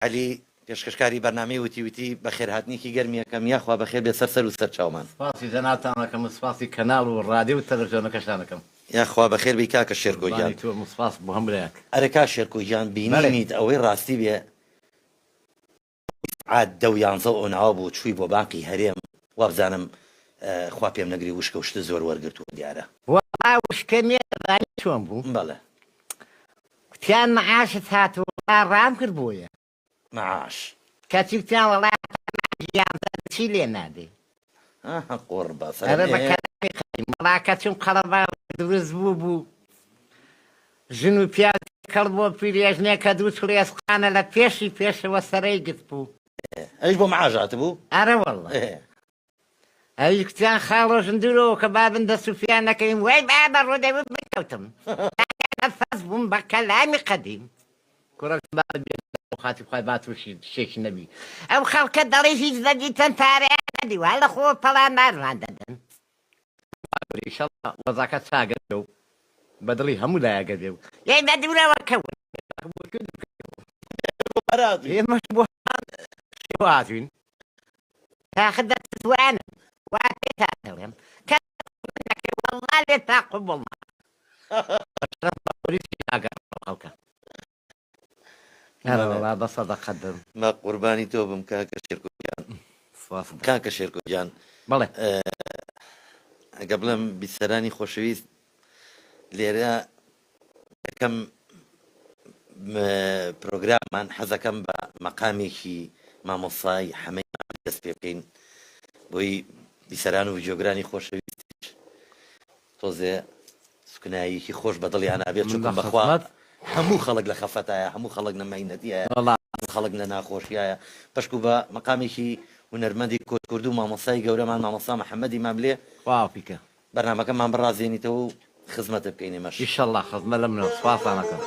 علی پێشکەشکاری بەرنامەی وتی بەخێر هاتنیکی گەرمیەکەم یاخوا بەخێر بێ سەر و سەر چاومان. سپاسی جەنابتانەکەم، سپاسی کەناڵ و ڕادیۆ و تەلەڤیزیۆنەکەشتانەکەم. یاخوا بەخێر بی کاکە شێرکۆگیان. تۆ سپاس بۆ هەم برایەک. ئەرە کا شێرکۆگیان بینیت ئەوەی ڕاستی بێ عاد 10 ئۆناوە بوو چووی بۆ بانقی هەرێم وابزانم خوا پێم نەگری وشکە وشتە زۆر وەرگرتووە دیارە. وڵای وشکە مێرانی چۆن بوو؟ بەڵێ. وتیان مەعاشت هاتووە ڕام کرد بۆیە. مەعاش. کەچی وتیان وەڵای چی لێ نادێ؟ قوربە ئەرە بە کەلامی خەیم وەڵا کەچم قەڵەبا دروست بوو ژن و پیاز کەڵ بۆ پیرێژنێ کە دوو چڵێسقانە لە پێشەوە سەرەی گرت بوو. ئەویش بۆ مەعاژات بوو؟ ئەرە وەڵڵا. ئەوی کتیان خاڵۆژن دوورەوە کە بابن دە سوفیان نەکەین وای بابە ڕۆدەوت بکەوتم. فەز بووم بە کەلامی قەدیم. کوڕەک خاتی بخوای باتوشی شێکی نەبی. ئەو خەڵکە دەڵێ هیچ دەدیتەن پارەیان نەدی وا لە خۆ پەڵان ماروان دەدەن. ئینشەڵڵا وەزاکە چاگە بێ و بەدڵی هەموو لایەگە بێ و یای بە دوورەوە کەون. ئێمەش بۆ هاتوین تاخە دەتوانم وا پێتا دەڵێم کە وەڵڵا لێ تا قوبڵما خەڵکە وەڵا بە سەدەقەت دەم. ما قوربانی تۆ بم کاکە شێرکۆگیان. کاکە شێرکۆگیان بەڵێ ئەگە بڵێم بیسەرانی خۆشەویست لێرە یەکەم پرۆگرامان حەزەکەم بە مەقامێکی مامۆسای حەمەی دەست پێ بکەین بۆی بیسەران و ڤیدیۆگرانی خۆشەویست تۆزێ سوکناییکی خۆش بەدڵیان نابێت چونکە بەخوا هەموو خەڵک لە خەفەتایە هەموو خەڵک نەماینەتیایە خەڵک لە ناخۆشیایە پەشکو بە مەقامێکی هونەرمەندی کورد و مامۆسای گەورەمان مامۆستا محەممەدی ماملێ واپیکە بەرنامەکەمان بڕازێنیتەوە و خزمەتە بکەین ئێمەش ئینشەڵڵا خزمە لە منەوە سوپاسانەکەم.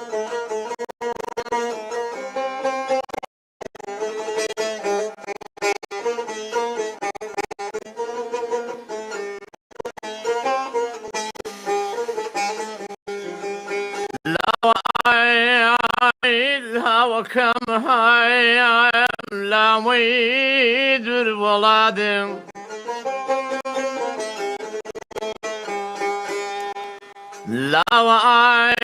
وكم هاي لا ويدر ولادم لا وعي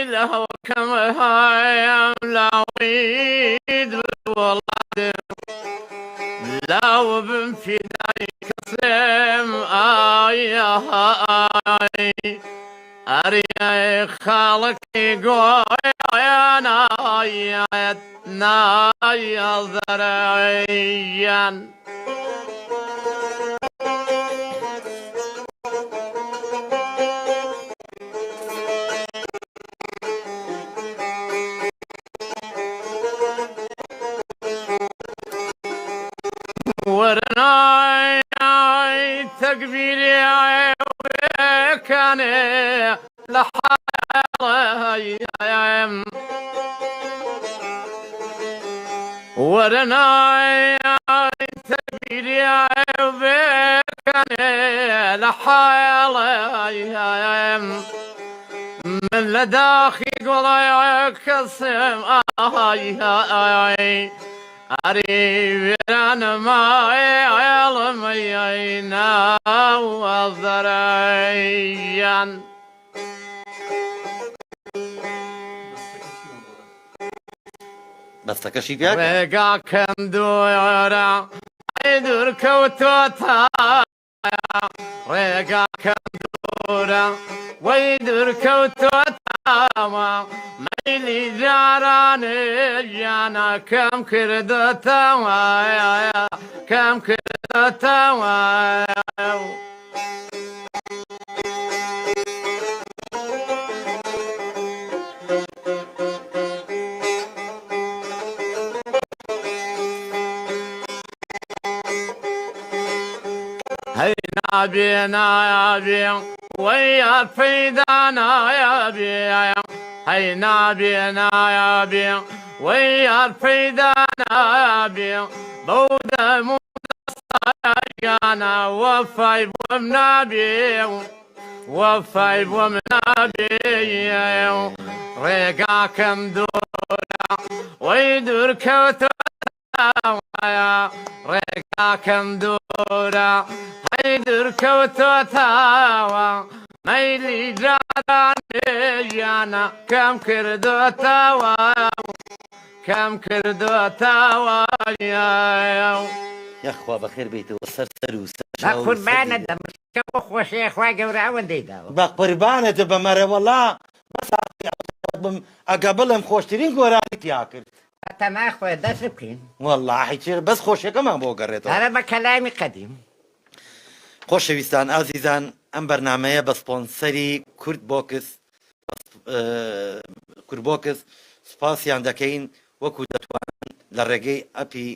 لا وكم هاي لا ويدر ولادم لا وبن في دايك سلم آي أري خالق قوينا يا ذرعيا ورناي تقبيلي كان لحالي ورناي تقبيلي كان لحالي من لداخي قولي كسم أريد أنا ما يعلم ينا وذريان بەستەکەشی گاکە ڕێگاکەم دوورە ئەیدور کەوتۆتە ڕێگاکەم دوورە وەی دوور کەوتۆتەوە مەیلی جارانێ ژیانە کەم کردەتەوە کەم کردەتەوە هاي نابينا يا بي ويا فيدانا يا بي هاي نابينا يا بي ويا فيدانا يا بي بودا موسى وفاي بومنابي وفاي بومنابي ڕێگاکەم دوورە وەی دوورکەوتەوەیە ڕێگاکەم دوورە هەی دوورکەوتەوە مەیلی جارانێژیانە کەم کردوتەوە کەم کردوتەوە یاخوا بەخێر بیتەوە سەر و بە قوربانە دەمشکە بۆ خۆشەیە خوای گەورە ئەوەندەی داوە بە قوربانەتە بەمەرەوەڵا بم ئەگە بڵم خۆشترین گۆرانی تیا کرد تەما خۆی دەست بکەین وەڵاهی چێ بەس خۆشیەکەمان بۆ گەڕێتەوە هەرە بە کەلامی قەدیم خۆشەویستان ئازیزان ئەم بەرنمەیە بە سپۆنسەری کورد بۆکس سپاسیان دەکەین وەکو دەتوانن لە ڕێگەی ئەپی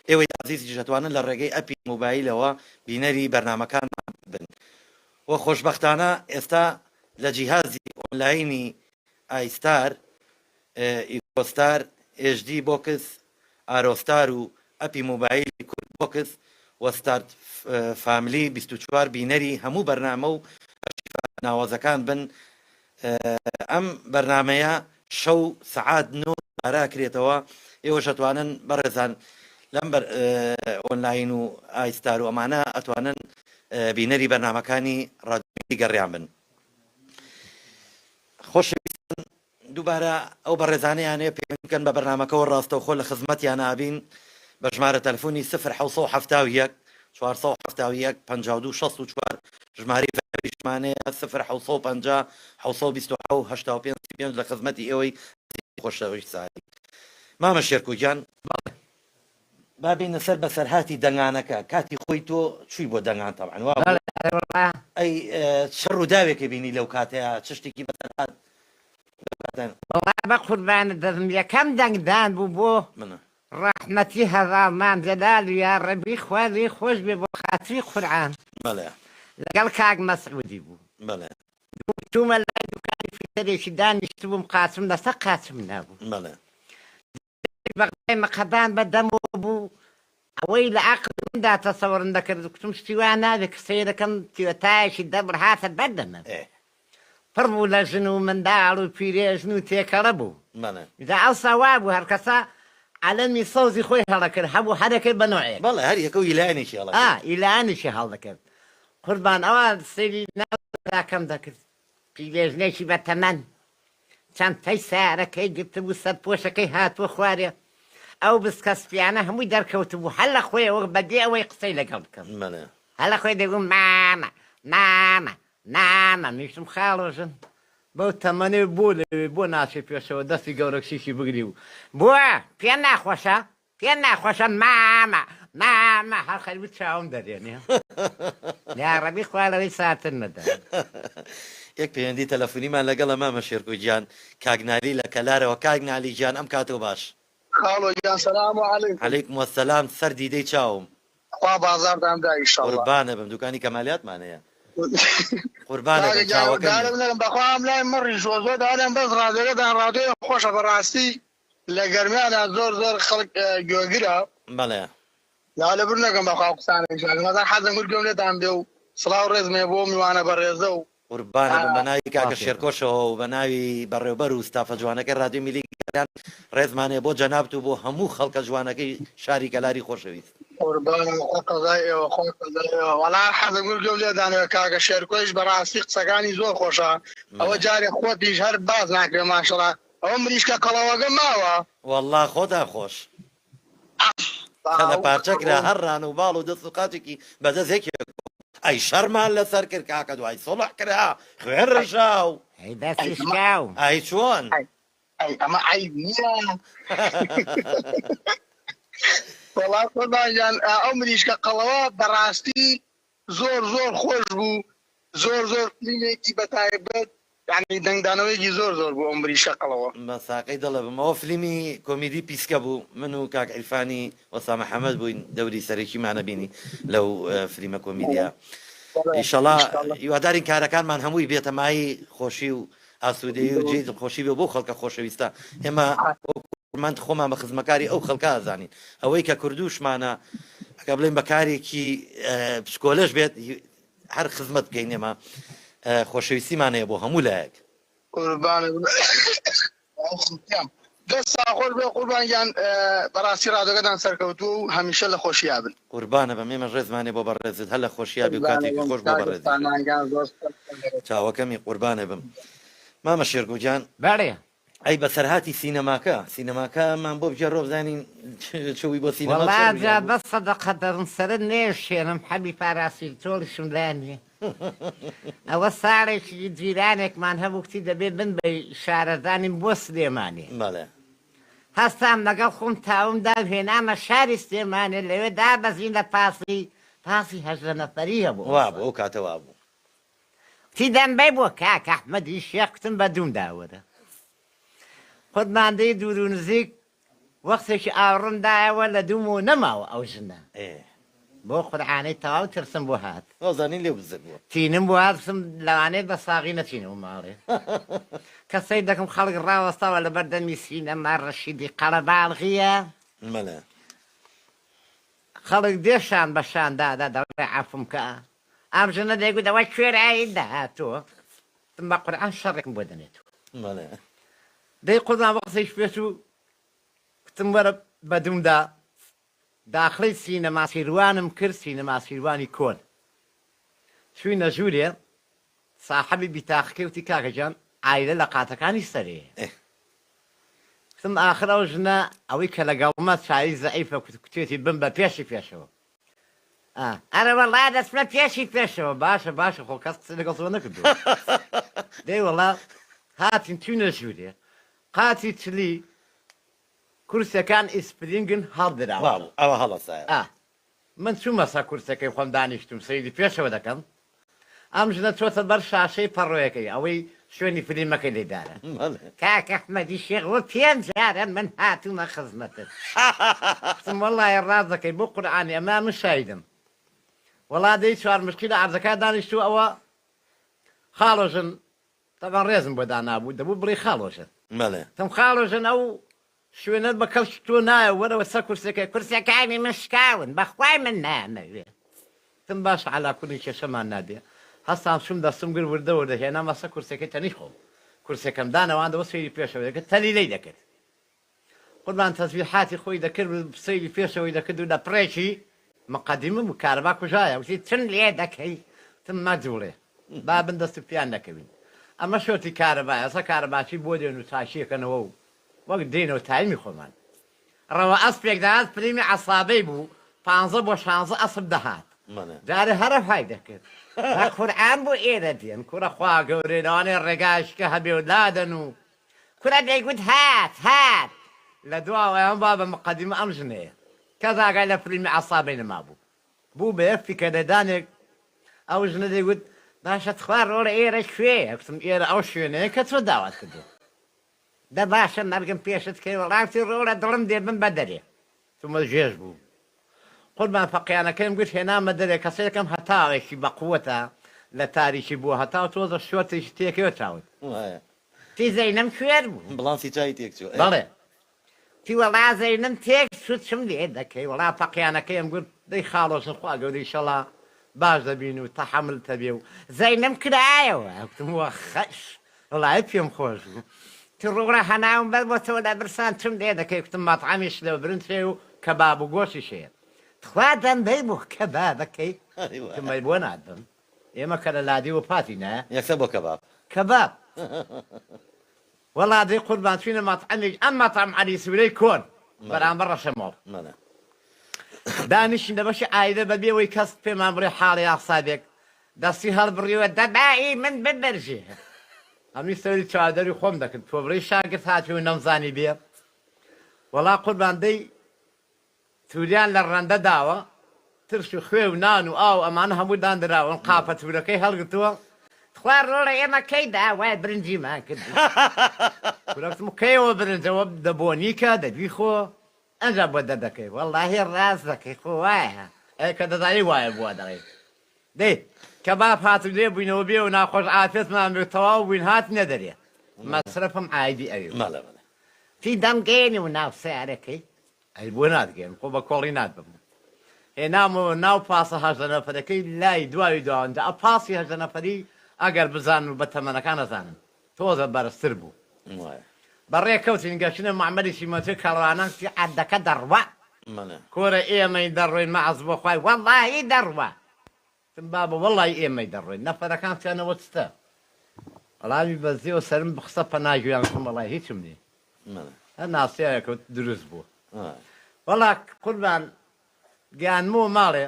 ئێوەی عزیزی دەتوانن لە ڕێگەی ئەپی مۆبایلەوە بینەری بەرنمەکانمان بن وە خۆشبەختانە ئێستا لە جیهازی ئۆنلاینی ئایستار ئیکۆستار HD بۆکس ئارۆستار و ئەپی مۆبایلی کورد بۆکس وەستارت فامیلی 24 بینەری هەموو بەرنامە و ناوازەکان بن ئەم بەرنمەیە شەو سەعات 9 ئاراکرێتەوە ئێوە دەتوانن بەڕێزان لەم ئۆنلاین و ئایستار و ئەمانە ئەتوانن بینەری بەرنمەکانی ڕادیۆیی گەڕیان بن خۆشەویستان دووبارە ئەو بەڕێزانەیانەیە پێکەن بە بەرنمەکەەوە ڕاستەوخۆ لە خزمەتیان نابین بە ژمارە تەلەفۆنی 0 471 52 64 ژمارەی ژمانەیە 0 5 لە خزمەتی ئێوەی خۆشەویست ساری مامە شێرکوجیان بابینە سەر بەسەرهاتی دەنگانەکە کاتی خۆی تۆ چووی بۆ دەنگان تەبعاً ئەی شەڕ و داوێکی بینی لەو کاتەیە چ شتێکی بەسەرهات بە قوربانە دەدم یەکەم دەنگدان بوو بۆ منە ڕەحمەتی هەزاڵمان جەلال و یا ڕەبی خوازی خۆش بێ بۆ خاتری قورعان بەڵێ لەگەڵ کاک مەسعودی بوو بەڵێ چوومە لای دوکانی فیتەرێکی دانیشت بووم قاچم لەسەر قاچم نابوو بەڵێ بەغدای مەقەدان بەدەمەوە بوو ئەوەی لە عەقلمدا تەسەوڕم دەکرد کتم شتی وا نابێت کە سەیرەکەم تیۆتایەکی دەبڕ هاتە بەردەمە پڕ بوو لە ژن و منداڵ و پیرێژن و تێکەڵە بوو بەڵێ دا ئەوسا وا بوو هەر کەسە عەلەمی سەوزی خۆی هەڵەکرد هەبوو هەرەکەی بە نوعێک بەڵێ هەر یەکە و ئیلانێکی هەڵە ئیلانیشی هەڵدەکرد قوربان ئەوە سەیری ناکەم دەکرد پیرێژنێکی بەتەمەن چەند تەی سارەکەی گرتبوو سەر پۆشەکەی هاتووە خوارێ ئەو بسکەسپیانە هەمووی دەرکەوت بوو هەر لە خۆیەوە بەدێ ئەوەی قسەی لەگەڵ بکەم هەر لە خۆی دەگوم مامە میشتم خاڵۆژن بەو تەمەنێ بۆ لەوێ بۆ ناچێ پێشەوە دەستی گەورەکشیشی بگری و بووە پێ ناخۆشە مامە هەر خەریبی چاوم دەرێنێ یا ڕەبی خوارەوەی ساتن نەدا یەک پەیوەندی تەلەفۆنیمان لەگەڵە مامە شێرکۆجیان کاگنالی لە کەلارەوە کاگنالی گیان ئەم کاتەوە باش خاڵۆ گیان سەلام عەلەیکوم عەلەیکوم وەسەلام سەر دیدەی چاوم خوا بازاردامدا ئینشەڵڵا قوربانە بم دوکانی کەمالیاتمانەیە قوربانە بم چاوەکەم بەخوام لای مڕی زۆ دارم بەس ڕادێگەدان ڕادێ خۆشە بەڕاستی لە گەرمیانە زۆر خەڵک گوێگرە بەڵێ یا لەبر نەکەم بەخوا قسانێکمەدان حەزم کرد گوێم لێتان بێ و سڵاو ڕێزمێ بۆ میوانە بەڕێزە و قوربانە بم بە ناوی کاکە شێرکۆشەوە و بە ناوی بەڕێوبەر و ستافە جوانەکەی ڕادیۆ میلی گەریان ڕێزمانێ بۆ جەنابەت و بۆ هەموو خەڵکە جوانەکەی شاری کەلاری خۆشەویست وەڵا حەزم کرد گوێم لێدانەوە کاکە شێرکۆش بەڕاستی قسەکانی زۆر خۆشە ئەوە جارێ خۆتیش هەر باز ناکرێ ماشەڵڵا ئەوە مریشکە قەڵەوەگە ماوە وەڵڵا خۆتا خۆش لە پارچەکرا هەر ڕان و باڵ و دەست و قاچێکی بەدەستێکی ئەی شەرمان لەسەر کرد کاکە دوای سۆڵح کرا خوێن ڕژاو ئای چۆن ئەمە عیب نییە وەڵا قوربانیان ئەو مریشکە قەڵەوە بەڕاستی زۆر خۆش بوو زۆر فیلمێکی بەتایبەت یعنی دەنگدانەوەیەکی زۆر بوو ئەو مریشکە قەڵەوە بە ساقەی دەڵێ بمەوە فیلمی کۆمیدی پیسکە بوو من و کاک عیرفانی وەسا محەممەد بووین دەوری سەرێکیمانە بینی لەو فیلمە کۆمیدیا ئیشەڵا هیوادارین کارەکانمان هەمووی بێتەمایی خۆشی و ئاسوودەیی و جێ خۆشی بێ بۆ خەڵکە خۆشەویستە ئێمە من خۆمان بە خزمەکاری ئەو خەڵکە ئازانین ئەوەی کە کوردوشمانە ئەگە بڵێن بەکارێکی پشکۆلەش بێت هەر خزمەت بکەین ئێمە خۆشەویستیمانەیە بۆ هەموو لایەک دەست ساخۆش بێ قوربانیان بەڕاستی ڕادەکەتان سەرکەوتووە و هەمیشە لە خۆشییا بن قوربانە بە مێمە ڕێزمانێ بۆ بەڕێزت هەر لە خۆشیابی و کاتێکی خۆش بۆ بەڕێز چاوەکەمی قوربانە بم مامە شێرگوجان بەڵێ ئەی بەسەرهاتی سینەماکەمان بۆ بجێ ڕۆبزانین چوی بۆ سینەما وڵاجا بە سەدەقە دەڕنسەرە نێشێنم حەبی پاراسی تۆڵیشم لانێ ئەوە ساڵێکی جیرانێکمان هەبووکتی دەبێ بن بە شارەزانین بۆ سلێمانێ بەڵێ هەستام لەگەڵ خۆم تاومدا هێنامە شاری سلێمانێ لەوێ دابەزین لە پاسی هەژدە نەفەری هەبوو وا بوو ئەو کاتەوا بوو تی دەمبەی بۆ کاک ئەحمەدی شێختم بە دووم داوەرە خودماندەی دوور و نزیک وەختێکی ئاڕمدایەوە لە دووم و نەماوە ئەو ژنە بۆ قورعانەی تەواو ترسم بۆ هات ئەوزانین لێ بزر بووە تینم بۆ هاتسم لەوانەیە بە ساغی نەچینەوە ماڵێ کەسەی دەکەم خەڵک ڕاوەستاوە لە بەردەمی سینەما ڕەشیدی قەڵەباڵغیە مەلێ خەڵک دێشان بەشاندادا دەڵێ عەفوم کە ئەم ژنە دەیگوت ئەوە کوێرایی داهاتووە تم بە قورعان شەڕێکم بۆ دەنێتەوە مەلێ دەی قوربان بە قسەیش پێش و کتم وەرە بەدومدا داخڵی سینەما سیروانم کرد سینەما سیروانی کۆن چووینە ژوورێ ساحەبی بیتاقکەوتی کاکەجان ئایلە لە قاتەکانی سەرێ کتم ئاخر ئەو ژنە ئەوەی کە لەگەڵمە چاوی زەعیفە کوتێتی بم بە پێشی پێشەوە ئەرە وەڵا دەچمە پێشی پێشەوە باشە خۆ کەس قسە لەگەڵ تۆ نەکردووە دەی وەڵا هاتین چوونە ژوورێ قاتی چلی کورسەکان ئیسپرینگن هەڵدراوە ئەوە هەڵەسایە من چوومە سا کورسەکەی خۆم دانیشتم سەیری پێشەوە دەکەم ئەم ژنە چۆتە بەر شاشەی پەڕۆیەکەی ئەوەی شوێنی فلیمەکەی لێدارە کاک ئەحمەدی شێخ پێنج جارە من هاتوومە خزمەتت وەڵایە ڕاز دەکەی بۆ قورعانی ئەما من شایدم وەڵا دەی چوار مشکی لە عەرزەکە دانیشتوو ئەوە خاڵۆژن تەبەن ڕێزم بۆ دانابوو دەبوو بڕی خاڵۆژن تم خاڵۆژن ئەو شوێنت بە کەڵکی تۆ نایە وەرەوە سەر کورسەکانی من شکاون بەخوای من نامەوێ تم باش عەلاکولی کێشەمان نادێ هەستان شوم دەستم گر وردەوە دەهێنامە سەر کورسەکەی تەنی خۆم کورسەکەم دانەوەندەوە سەیری پێشەوە دەکرد تەلی لەی دەکرد قوربان تەسبیحاتی خۆی دەکرد سەیری پێشەوەی دەکرد و لە پڕێکی مقەدیمم و کارەبا کوژایە وتی چن لێ دەکەی تم مەجوڵێ با بن دەست پیان نەکەوین ئەمە شۆتی کارەبایە ئەسە کارەباچی بۆ دێن و تاشیەکەنەوە و وەک دێنەوە تایمی خۆمان ڕەوە ئەسپێک دەهات پریمی عەسابەی بوو 15 بۆ 16 ئەسب دەهات جارە هەرە فای دەکرد قورعان بۆ ئێرە دێن کوڕە خوا گەورەی لەوانەیە ڕێگاشکە هەبێ و دادەن و کوڕە دەیگوت هات لە دواوەیان با بە مقەدیمە ئەم ژنەیە کەس ئاگای لە پریمی عەسابەی نەما بوو بە یەک فیکەدەدانێک ئەو ژنە دەیگوت باشە خوار ڕۆڵە ئێرە کوێیە گوتم ئێرە ئەو شوێنەیە کە تۆ داوات کردو دە باشە مەرگم پێشت کەی وەڵاتی ڕۆڵە دڵم دێ بم بە دەرێ تومە ژێژ بوو قوربان فەقیانەکەیم گوت هێنامە دەرێ کەسێکم هەتاوێکی بەقووەتە لە تاریکی بووە هەتا تۆزە شۆتێکی تێکەوە چاوت تی زەینەم کوێر بوو بڵانسی چای تێک چوو بەڵێ تی وەڵا زەینەم تێک سوود چم لێ دەکەی وەڵا فەقیانەکەیم گوت دەی خاڵۆژن خوا گەورەی شەڵا باش دەبین و تەحەمل تەبێ و زەینەم کرایەوە وتم وە خەش وەڵای پێم خۆش بوو تی ڕوڕە هەناوم بەر بۆ تەوە لە برسان چم لێ دەکەی وتم مەطعەمیش لەوە برنجێ و کەباب و گۆشی شەیە خوا دەمبەی بۆ کەبابەکەی تمەی بۆ نادبم ئێمە کە لە لادی و پاتی نە یەکسە بۆ کەباب وەڵا دەی قوربان چوینە مەطعەمێک ئەم مەطعەم عەلی سوورەی کۆن بەرامبەر ڕەشەماڵ دانیشین لە بەشی ئایدە بەبێەوەی کەس پێمان بڕێ حاڵی ئاقسادێک دەستی هەڵبڕیوە دەبایی من ببەرژێ هەمی سەوری چادەری خۆم دەکرد تۆبڕی شاگرد هاتووە نەمزانی بێ وەڵا قوربان دەی تووریان لە ڕەندە داوە ترش و خوێ و نان و ئاو ئەمانە هەموو دانراون قاپە تورەکەی هەڵگرتووە خوار ڕۆڵە ئێمە کەی داوای برنجیمان کرد کوڕەکتم کەیەوە برنجەوە دەبۆنیکە دەبی خۆ ئەنجا بۆ دەدەکەی وەڵاهی ڕاز دەکەی خۆ وایە کە دەزانی وایە بووە دەڵێ دەی کەباب هاتو لێ بووینەوە بێ و ناخۆش ئافێتمان بێ تەواو بووین هات نەدەرێ مەسرەفم ئایدی ئەوێ تی دەمگەێنی و ناو سیارەکەی ئەی بۆ نادگەێن خۆ بە کۆڵی نادبم هێنامەوە ناو پاسە هەژدە نەفەرەکەی لای دوای داوانجا ئە پاسی هەژدە نەفەری ئەگەر بزان و بە تەمەنەکان نەزانن تۆزە بەرزتر بوو بەڕێ کەوتین گەشتنە محەممەدی شیمەتی کەڕوانانسی عەدەکە دەڕوە مەڵێ کۆرە ئێمەی دەڕۆین مەعەز بۆ خوای وەڵڵاهی دەڕوە بابە وەڵڵی ئێمەی دەڕۆین نەفەرەکانتیانەوە چتە وەڵامی بەزیەوە سەرم بخسە پەناگویان وەڵای هیچم نی مەڵێ هەر ناسیایەکەوت دروست بوو ئای. وەڵا قوربان گیانمەوە ماڵێ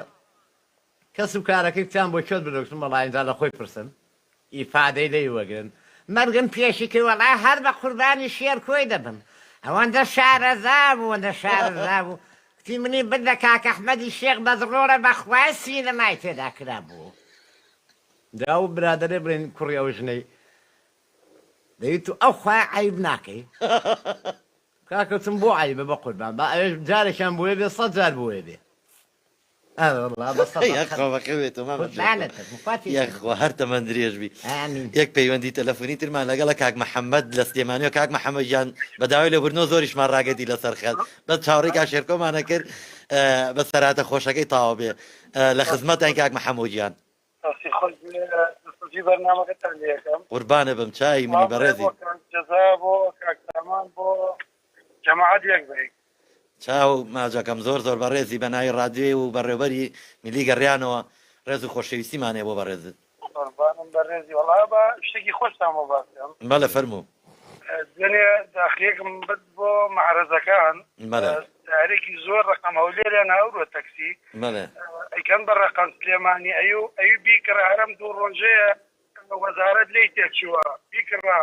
کەس و کارەکەی کتیان بۆ کێت بدۆکتم وەڵایدا لە خۆی پرسن ئیفادەی لێی وەگرن مەرگم پێشی کرد وەڵا هەر بە قوربانی شێر کۆی دەبم ئەوەندە شارەزا بوو ئەوەندە شارەزا بوو کتی منی بدە کاک ئەحمەدی شێخ بەزڕۆرە بەخوای سینەمای تێدا کرا بوو دا و برادەرێ بڵێن کوڕی ئەو ژنەی دەیت و ئەو خوای عیب ناکەی کاکەوتم بۆ عیبە بە قوربان با ئەوێ جارێکیان بۆیە بێ 100 جار بۆیە بێ یەخوا هەر تەمەند درێژ بی یەک پەیوەندی تەلەفۆنی ترمان لەگەڵە کاک محەممەد لە سلێمانی و کاک محەممەدیان بەداوای لە برنۆ زۆریشمان ڕاگەدی لەسەر خەت بە چاوەڕێکا شێرکۆمانە کرد بە سەراتە خۆشەکەی تاوا بێ لە خزمەتان کاک محەممەدیان بەرنامەکەتان لەکەم قوربانە بم چای منی بەڕێزی جەزا بۆ کاکتامان بۆ جەماعەت یەک بێک چاو ماجەکەم زۆر زۆر بەڕێزی بە ناوی ڕادیۆی و بەڕێوەری میلی گەڕیانەوە ڕێز و خۆشەویستیمانێ بۆ بەڕێزت قوربانم بەڕێزی وەڵا بە شتێکی خۆشتان بۆ باسم بەڵێ فەرموو دوێنێ داخلەکەم بد بۆ معرەزەکان بەڵێ تارێکی زۆر ڕقم هەولێریان هەورۆ تەکسی بەڵێ ئەیکەن بە ڕقم سلێمانی ئەوی بیکڕا هەرم دوو ڕۆژەیە وەزارەت لی تێکچووە بیکڕا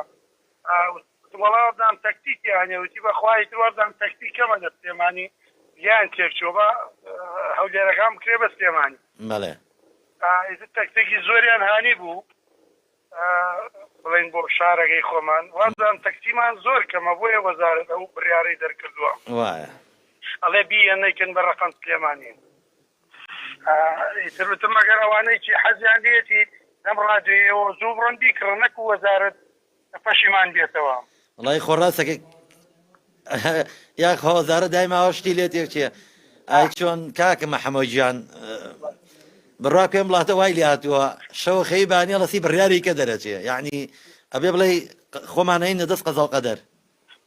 وەڵاوەدام تەکتیکیانێ وتی بەخوای تروەدام تەکتیک کەمە لە سلێمانی یان تێکچووە بە هەولێرەکان بکرێ بە سلێمانی بەڵێ تەکتێکی زۆریان هانی بوو بڵین بۆ شارەکەی خۆمان وازان تەکسیمان زۆر کەمە بۆیە وەزارەت ئەو بڕیارەی دەرکردووە وایە ئەڵێ بیەنەیکن بە ڕقم سلێمانی ئیتروتم ئەگەر ئەوانەی چی حەزیان لێتی ئەم ڕادیۆیەوە زوو بڕۆن بیکڕن نەکو وەزارەت پەشیمان بێتەوە وڵی خۆڕاستەکە یاک هەوازارە دایماوە شتی لێت یەکچێ ئای چۆن کاکە محەممەدیان بڕوا پێم وڵاتە وای لێ هاتووە شەو خەی بانیە لەسی بڕیاری کە دەرەچێ یعنی ئەبێ بڵێ خۆمانەینە دەست قەزا و قەدەر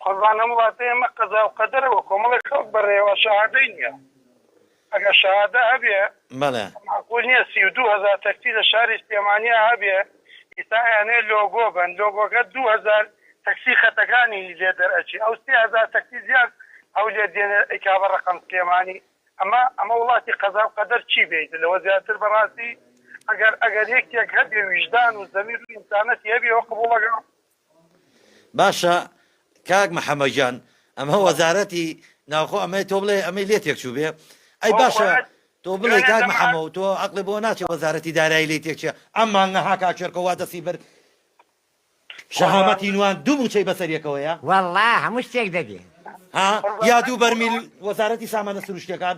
قوربان ئەم وڵاتە ئێمە قەزا و قەدەرەوە کۆمەڵی خەڵک بەڕێوە شەهادەی نییە ئەگەر شەهادە هەبێ بەڵێ معقول نییە 32,000 تەکسی لە شاری سلێمانیا هەبێ ئیسایانێ لۆگۆ بن لۆگۆکە 2,000 تەکسی خەتەکانی لێ دەرئەچی ئەو 3,000 تەکسی زیاد ئەو لێ دێنێ ئەیکا بە ڕقم سلێمانی ئەمە وڵاتی قەزا و قەدەر چی بێت لەوە زیاتر بەڕاستی ئەگەر یەکێک هەبێ ویژدان و زەمیر و ئینسانەتی هەبێەوە قبوڵەکە باشە کاک محەممەدیان ئەمە وەزارەتی ناوخۆ ئەمەی تۆ بڵێ ئەمەی لێ تێکچوو بێ ئەی باشە تۆ بڵێ کاک محەممەد تۆ عەقڵی بۆ ناچێت وەزارەتی دارایی لێ تێکچێ ئەممان نەها کاچێرکەوا دەسی بەر شەهامەتی نوان دوو موچەی بەسەریەکەوەیە وەڵا هەموو شتێک دەبێ ها یا دوو بەرمیل وەزارەتی سامانە سروشتەکان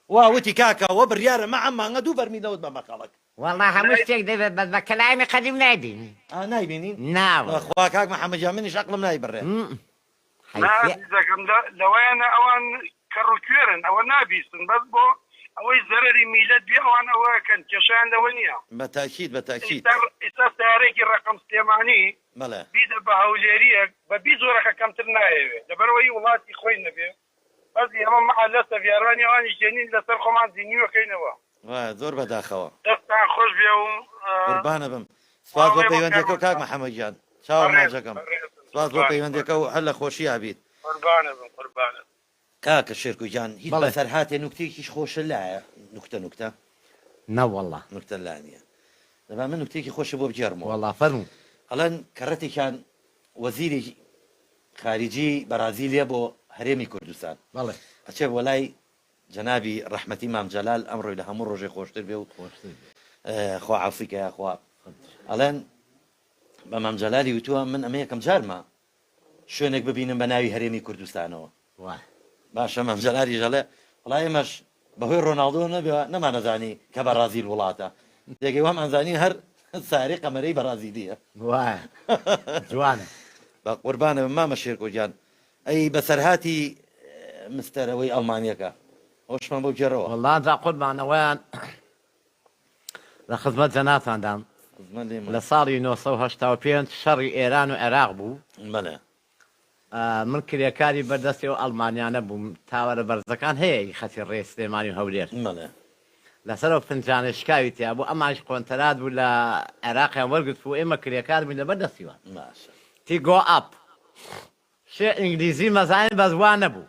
واوتی کاکەوە بڕیارە مەعەممانگە دوو بەرمیلەوت بە مەخەڵک وەڵا هەموو شتێک دەبێت بە کەلامی قەدیم نایبینی نایبینین ناوە خوا کاک محەممەدیان منیش عەقڵم نایبڕێ نازەکەم لەوەیانە ئەوان کەڕوکوێرن ئەوە نابیستن بەس بۆ ئەوەی زەرری میلەت بێ ئەوان ئەوەکەن کێشیان لەوە نییە بەتاکید بەتاکید ئێستا سیارێکی ڕقم سلێمانی بەڵێ بیدە بە هەولێریەک بە بی زۆرەکە کەمتر نایەوێت لەبەرەوەی وڵاتی خۆی نەبێ بەزی ئەمە مەحەلە سەڤیارانی ئەوانی ژێنین لەسەر خۆمان زیینیوەکەینەوە زۆر بەداخەوە دەستان خۆش بێ و قوربانە بم سپاس بۆ پەیوەندێکە و کاک محەممەدیان چاوە ماجەکەم سپاس بۆ پەیوەندێکە و هەر لە خۆشی ئابیت قوربانە بم قوربانە کاکە شێرکوجان هیچ بەسەر هاتێ نوکتێکیش خۆشە لایە نوکتە نەوەڵا نوکتە لا نییە دەبا من نوکتێکی خۆشە بۆ بجێڕمەوە وەڵا فەرموو ئەڵەن کەڕەتێکیان وەزیری خارجی بەرازیلیا بۆ هەرێمی کوردستان بەڵێ ئەچێ وەلای جەنابی ڕەحمەتی مام جەلال ئەمڕۆی لە هەموو ڕۆژێ خۆشتر بێ و خوا عەفویکە خوا ئەڵێن بە مام جەلالی وتووە من ئەمە یەکەم جارمە شوێنێک ببینم بە ناوی هەرێمی کوردستانەوە باشە مام جەلالی ژەڵێ وەڵای ئێمەش بەهۆی ڕۆناڵدۆ نەبێ نەمانەزانی کە بەرازیل وڵاتە دێگەی وام ئەنزانی هەر ساری قەمەرەی بەرازیلیە جوانە بە قوربانە مامە شێرکۆجان ئەی بەسەرهاتی مستەرەوەی ئەڵمانیەکە ئەوشمان بۆ جێڕەوە وەڵا قوربانەوەیان لە خزمەت جەناتاندام لە ساڵی 1985 شەڕی ئێران و عێراق بوو بەڵێ من کرێکاری بەردەستی و ئەڵمانیانە بووم تاوەرە بەرزەکان هەیە خەتی ڕێ سلێمانی و هەولێر مەڵێ لەسەرەوە فنجانە شکاوی تیا بوو ئەماش کۆنتەرات بوو لە عێراقیان وەرگرت و ئێمە کرێکار بووین لە بەردەستیوە ماشە تی گۆ ئەپ شێ ئینگلیزی مەزانین بە زوان نەبوو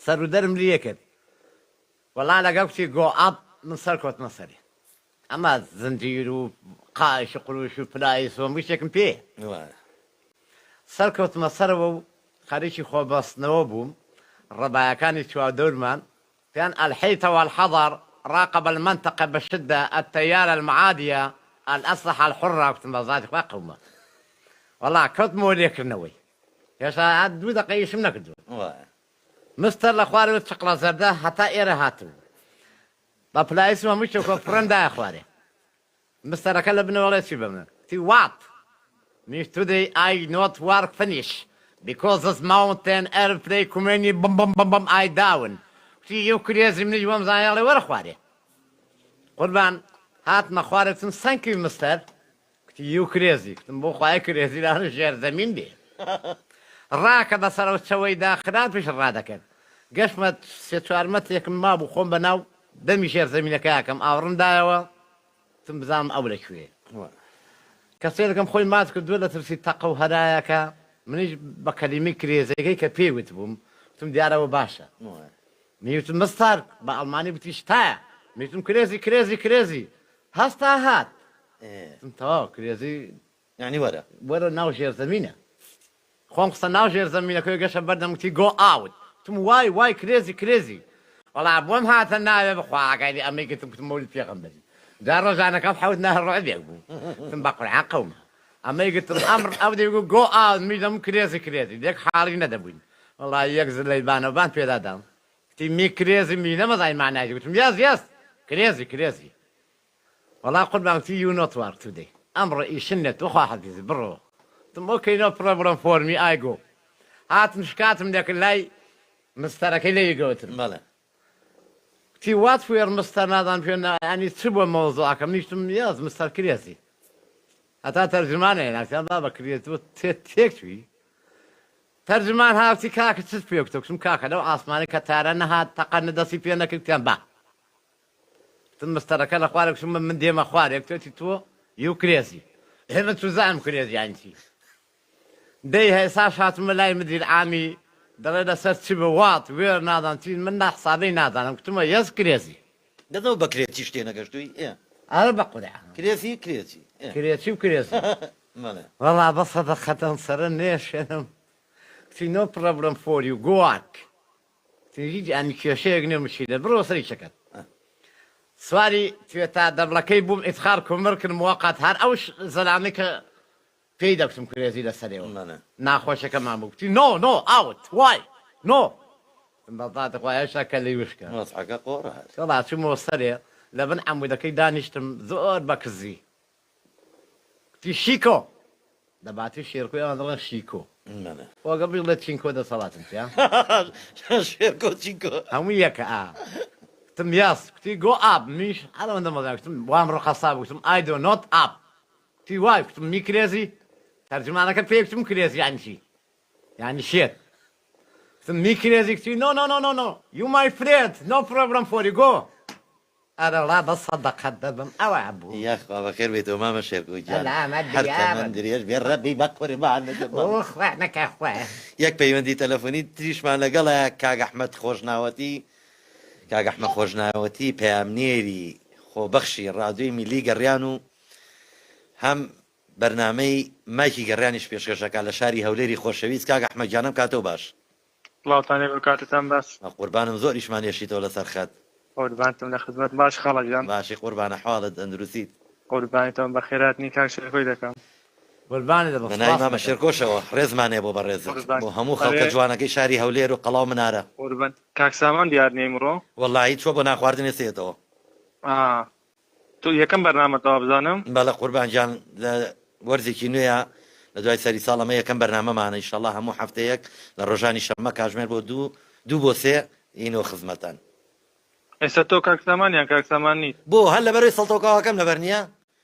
سەر و دەرم لێ کرد وەڵا لەگەڵ کتی گۆ ئەپ من سەر کۆتمە سەری ئەمە زنجیر و قاش و قروش و پلایس و هەموو شتێکم پێ وایە سەر کەوتمە سەرەوە و خەریکی خۆبەستنەوە بووم ڕەبایەکانی چواردەورمان كان الحيط والحذر راقب المنطقة بشدة التيار المعادية الأسلحة الحرة كنت مزاج قومة والله كنت موليك النووي يا عاد دو دقيقة شمنا كدو وایە مستر الأخواري وتشقلا زرده حتى إيره هاتو بابلا اسمه مش فرندا يا أخواري مستر أكل بنا ولا شيء بمنا تي وات مش today I not work finish because this mountain airplane coming bum bum bum bum I down في يو كريزي من يوم زايالي ورا خواري قربان هات ما خواري كنت سانكي مستر كنت يو كريزي كنت بو خواهي كريزي لانو جير زمين بي راكب سرو تسوي داخلات فيش الرادا كان قشمت سيتوار متيك ما بو خون بناو دمي جير زمين كاكم اورن دايوا ثم بزام اولى شوية كسيركم خوي ماتك دولة ترسي تقو هداياك منيش بكلمي كريزي كي بيوت بوم ثم ديارة باشا ميوتم مستر بألماني بتشتاع ميوتم كريزي كريزي كريزي هستا هات انت كريزي يعني ورا ناو جير زمينة خونقصة ناو جير زمينة كي قشة بردم كي جو اوت ثم واي كريزي كريزي والله عبوهم هات النايب بخوا قايلي امريكا تم مولد في غنبلي دار رجعنا كم حاولنا الرعب يقبو ثم بقوا عن قومه امريكا الامر ابدا يقول جو اوت ميدم كريزي كريزي ديك حالي ندبوين والله يقزل لي بان في هذا دام مي كريزي مي نما زي معناه قلت يس كريزي والله قلت بان تي يو نوت وارك توداي امر يشنت وخا حبيبي برو ثم اوكي نو بروبلم فور مي اي جو هات مشكات من ذاك اللاي مسترك لي قلت ماله تي وات فير مستنادان فينا يعني تبغى موضوعك منيش ياز مستر كريزي هتا ترجمانه يعني بابا كريزي تكفي ترجمان هاوتي كاك تسبيوك توكسم كاك لو عاصماني كتارا نها تقن دسي فينا كتان با ثم استرك الاخوارك ثم من ديم اخوارك تو يو كريزي هنا تزعم كريزي يعني دي هي ساشات ملاي مدري العامي دريدا سرتي بوات وير نادان تي من حسابي نادان كتما يس كريزي دەدەو بە کرێتی شتێ نەگەشتووی انا بقول کرێتی كريزي وكريزي ماڵێ والله بس هذا ختم سرن ليش انا في no problem for you go out تيجي يعني كيشيك نمشي برو سري شكل سواري تيتا دبلكي بوم ادخاركم مركن مؤقت هار اوش زلامك في دكتم كريزي لسريو ماله ناخوش كمان بوكتي نو اوت واي نو بضات اخويا شكل لي وشكا مصحك قورة والله شو موصلي لبن عمو دكي دانشتم زور بكزي تي شيكو دبعتي شيركو يا شيكو ماله وقبل لا تشينكو ده صلاة انت يا شيركو تشينكو هميك كتم ياس كتي جو اب مش هذا من الموضوع كتم وامر خصاب كتم اي دو نوت اب تي واي كتم مي كريزي ترجمانك في كتم كريزي يعني شيت كتم مي كريزي كتي نو يو ماي فريند نو بروبلم فور يو جو هذا لا بصدق هذا او عبو يا اخ بابا خير بيتو ماما شيركو جان لا ما ادري حتى ما ندري ايش بين ربي بقوري معنا اخوانك كاخوان یەک پەیوەندی تەلەفۆنی تریشمان لەگەڵە کاک ئەحمەد خۆشناوەتی کاک ئەحمەد خۆشناوەتی پەیامنێری خۆبەخشی ڕادیۆی میلی گەڕیان و هەم بەرنامەی مایکی گەڕیانیش پێشکەشەکە لە شاری هەولێری خۆشەویست کاک ئەحمەد جانم کاتەوە باش وڵاتانێ بکاتتان باس قوربانم زۆریشمان هێشتەوە لەسەر خەت قوربانتم لە خزمەت باش خەڵک باشی قوربانە حواڵت ئەندروسیت قوربانیتەوە بە خێراتنی کاک شێرکۆی دەکەم والباني بەناوی مامە شێرکۆشەوە ڕێزمانێ بۆ بەڕێز بۆ هەموو خەڵکە جوانەکەی شاری هەولێر و قەڵاو منارە قوربان کاک سامان دیار نیە ئیمڕۆ وەڵڵاهی چووە بۆ ناخواردنێ سێتەوە تو یەکەم بەرنامەتەوە بزانم بەڵە قوربانجان لە وەرزێکی نوێیە لە دوای سەری ساڵەمە یەکەم بەرنامەمانە ئینشەڵڵا هەموو هەفتەیەک لە ڕۆژانی شەممە کاتژمێر بۆ دوو بۆ سێ ئینەوە خزمەتان ئێستا تۆ کاک سامان یان کاک سامان نیت بۆ هەر لەبەرەوەی سەڵتەوەکەوەکەم لەبەر نییە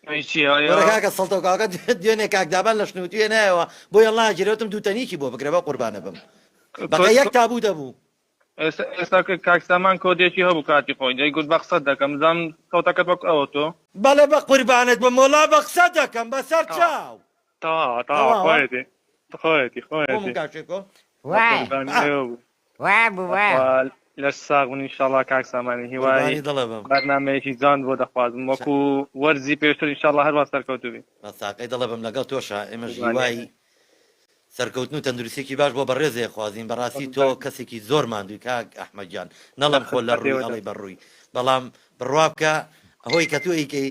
وەرە کاکە سەڵتەوکاکە دوێنێ کاکدابان لە شنووتوێ نایەوە بۆ یەڵا گیرێتم دووتەنیکی بۆ بگرە بە قوربانە بم بەقە یەک تابوو دەبوو ئێستا کاکسامان کۆدێکی هەبوو کاتی خۆی دەیگوت بە قسەت دەکەم زانم کەوتەکەت وەک ئەوە تۆ بەڵێ بە قوربانت بە مۆڵا بە قسە دەکەم بەسەر چاو تا خۆیەتی خۆیەتی کاکێکۆ وای وای بووە لەش ساغون ئینشاڵڵا کاکسامانی هیوای دڵە بم بەرنامەیەکی جان بۆ دەخوازم وەکو وەرزی پێشتر ئینشاڵڵا هەروە سەرکەوتوبی بەساقەی دڵە بم لەگەڵ تۆشە ئێمە ژیوای سەرکەوتن و تەندروستێکی باش بۆ بەڕێزێ خوازیین بەڕاستی تۆ کەسێکی زۆر ماندووی کاک ئەحمەدجان نەڵم خۆ لە ڕووی ئەڵی بەڕووی بەڵام بڕوا بکە ئەهۆی کە تۆ ئیکەی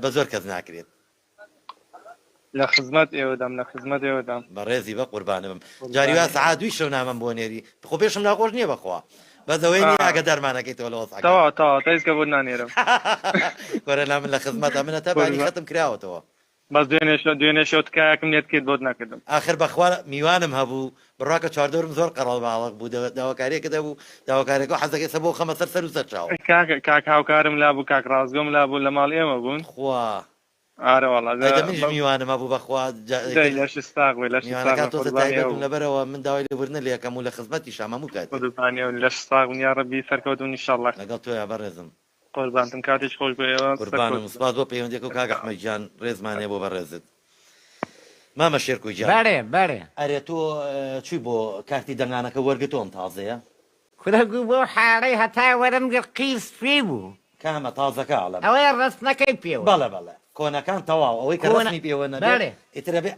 بە زۆر کەس ناکرێت لە خزمەت ئێوەدام لە خزمەت ئێوەدام بەڕێزی بە قوربانە بم جاریوا سەعات دوی شەو نامەم بۆ نێری خۆ پێشم ناخۆش نییە بەخوا بەزەوەی نیاگە دەرمانەکەیتەوە لەوە تا تایزکە بۆ نانێرم وەرە لا من لە خزمەتە منە تا بانی خەتم کراوەتەوە بەس دوێنێ شەوتکایەکم نێت کرد بۆت نەکردم آخر بەخوا میوانم هەبوو بڕاکە چواردەورم زۆر قەڕەڵ باڵق بوو داواکاریەکە دەبوو داواکارێکەوە حەزەکەی سە بۆ خەمە سەر و سەر چاوە کاک هاوکارم لابوو کاک ڕازگۆم لابوو لە ماڵ ئێمە بوون خوا ئارەوەڵا منیش میوانم هەبوو بەخوا لەش ستاغی لەش لەبەرەوە من داوای لێبوردنە لە یەکەم و لە خزمەتی شامەموو کات لەش ساغون یا ڕەبی سەرکەوتون ئینشاڵڵا لەگەڵ تۆیە بەڕێزم قوربانتم کاتێک خۆش بۆ ئێوە قوربانم سوپاس بۆ پەیوەندێک و کاک ئەحمەدجان ڕێزمانێ بۆ بەڕێزت مامە شێرکوی جان بەرێ ئەرێ تۆ چی بۆ کارتی دەنگانەکە وەرگتۆم تازەیە کورەگو بۆ حاڵەی هەتا وەرم گر قیس پێ بوو کامە تازەکە ئەڵەم ئەوەی ڕستنەکەی پێوە بەڵێ کۆنەکان تەواو ئەوەی کە ڕستنی پێوە نەبێ ئیترە بێ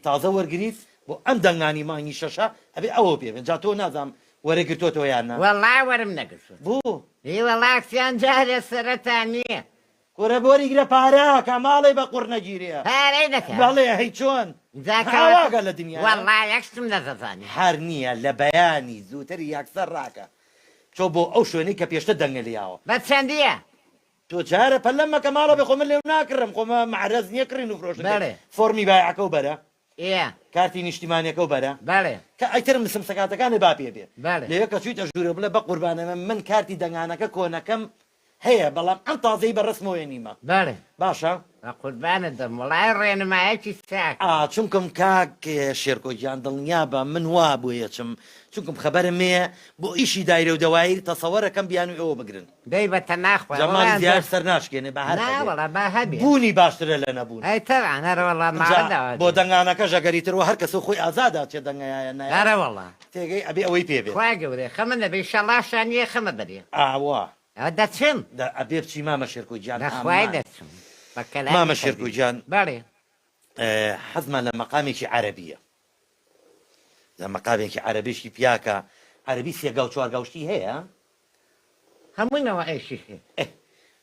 تازە وەرگریت بۆ ئەم دەنگانی مانگی شەشە ئەبێ ئەوە پێ جا تۆ نازام وەرەگرتۆتەوە یاننا وەڵا وەرم نەگرت بوو وەڵاکسیان جارێ سەرەتا نییە کورە بۆری گرە پارەکە ماڵی بە قوڕ نەگیرێ پارەی دەکات بەڵێ هەی چۆن هاواگە لە دنیا وەڵا یەکشتم دەزەزانی هەر نییە لە بەیانی زووتری یاکسەر ڕاکە چۆ بۆ ئەو شوێنەی کە پێشتە دەنگلیاوە بە چەندیە تۆ جارە پەلەمەکە ماڵە بێ خۆ من لێو ناکڕم خۆمە معرەز نییە کڕین و فرۆش فۆرمی بایعەکە و بەرە کارتی نیشتیمانیەکە و بەرە کە ئەیتر مسم سەکاتەکانی با پێ بێ لەوەکە چوویتە ژوورە بڵێ بە قوربانەمە من کارتی دەنگانەکە کۆنەکەم هەیە بەڵام ئەم تازەی بە ڕسمەوەی نیمە باشە قوربانت دەم وڵای ڕێنمایەکی چاک چونکم کاک شێرکۆگیان دڵنیا بە من وا بۆیە چم چونکم خەبەرم هەیە بۆ ئیشی دایرە و دەوایر تەسەوەرەکەم بیان و ئەوە بگرن دەی بە تەناخوا جەماڵی زیاد سەر ناشکێنێ بە هەر بوونی باشترە لە نەبوون بۆ دەنگانەکە ژەگەریتر و هەر کەس خۆی ئازادا چێ دەنگایە نارەوەڵا تێگەی ئەبێ ئەوەی پێ بێ خوا گەورێ خەمە نەبێ شەڵاشانیە خەمە بەرێ ئاوا دەچم ئەبێ بچی مامە شێرکۆگیان نەخوای دەچم مامە شێرکۆگیان بەڵێ حەزمان لە مەقامێکی عەرەبیە لە مەقامێکی عەرەبیشی پیاکە عەرەبی سێگا و چوارگاوشتی هەیە هەمووینەوە ئەیشی هەیە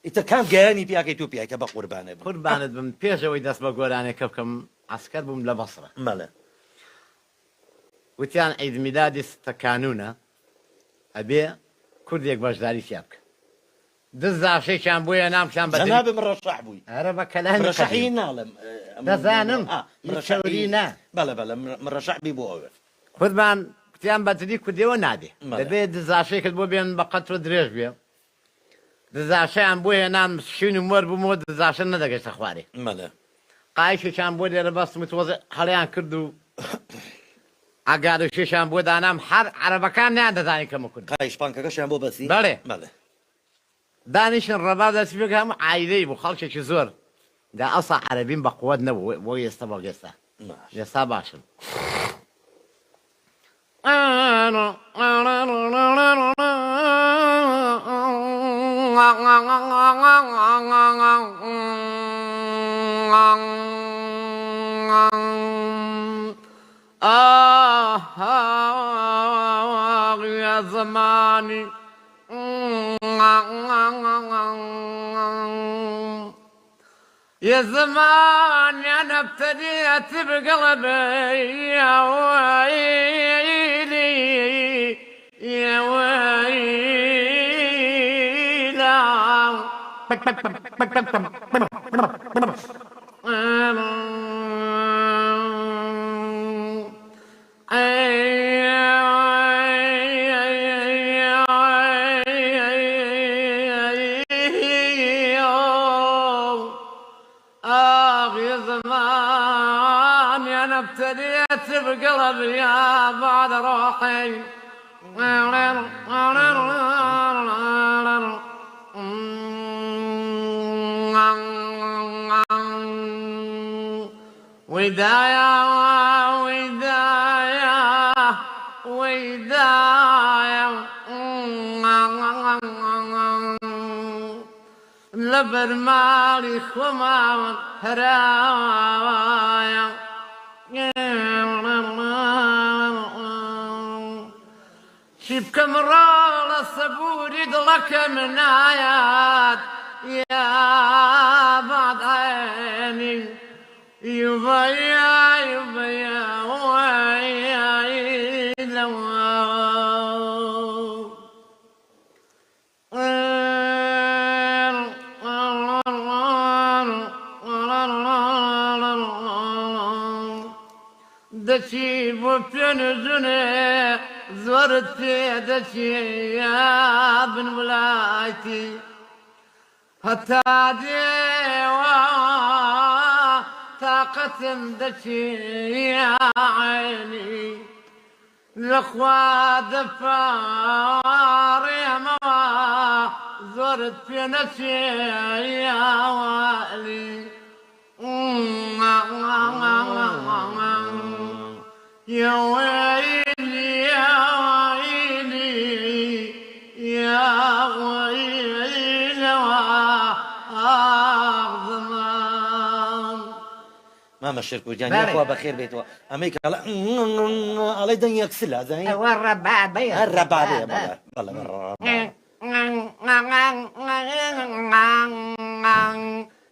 ئیتر کام گەیانی پیاکەی تو پیاکە بە قوربانە بم قوربانت بم پێشەوەی دەست بە گۆرانێکە بکەم عسکەر بووم لە بەسڕە مەڵێ وتیان عیدمیلادی ستەکانونە ئەبێ کوردێک بەشداری تیا بکە دزاشێکیان بۆیە نامشان بەنابم ڕەشەح بووی ئەرە بە کەلامی ڕەشەحی ناڵم دەزانم شەورینا بەڵێ بەڵێ ڕەشەحبی بۆ ئەوێ خودمان کوتیان بەتری کوردیەوە نابێ دەبێت دزاشێکت بۆ بێن بە قەتر درێژ بێ دزاشەیان بۆیە نام شوین و مۆر بوومەوە دزاشە نەدەگەیتە خوارێ مەڵێ قایشێکیان بۆ لێرە بەستم تۆزە هەڵیان کرد و ئاگاد و شێشیان بۆ دانام هەر عەرەبەکان نیان دەزانی کەمە کورد قایشپانکەکەشیان بۆ بەسی بەڵێ مەڵێ دانیشن ڕەبا دەست پێ هەموو عایدەی بوو خەڵکێکی زۆر دا ئەسا عەرەبیم بە قووەت نەبوو بۆ ئێستا بۆ ئێستا ئێستا باشن يا زماني يا زمان أنا ابتديت بقلبي يا ويلي يا ويلا ابتليت بقلبي يا بعد روحي ودايا ودايا ودايا لبر مالي خما هرايا شبك مرال الصبور يدلك من آيات يا بعد عيني يبيا يبيا ويا يلوى دشي بوبين جني زورتي دشي يا بن ولايتي حتى ديوا طاقة دشي يا عيني الأخوة دفار يا موا زرت في نفسي يا والي يا ويلي يا ويلي يا ويلي وأعظم ماما الشركو جاني يا اخوة بخير بيتوا اميك على دنيا كسلها زين والربابية الربابية والله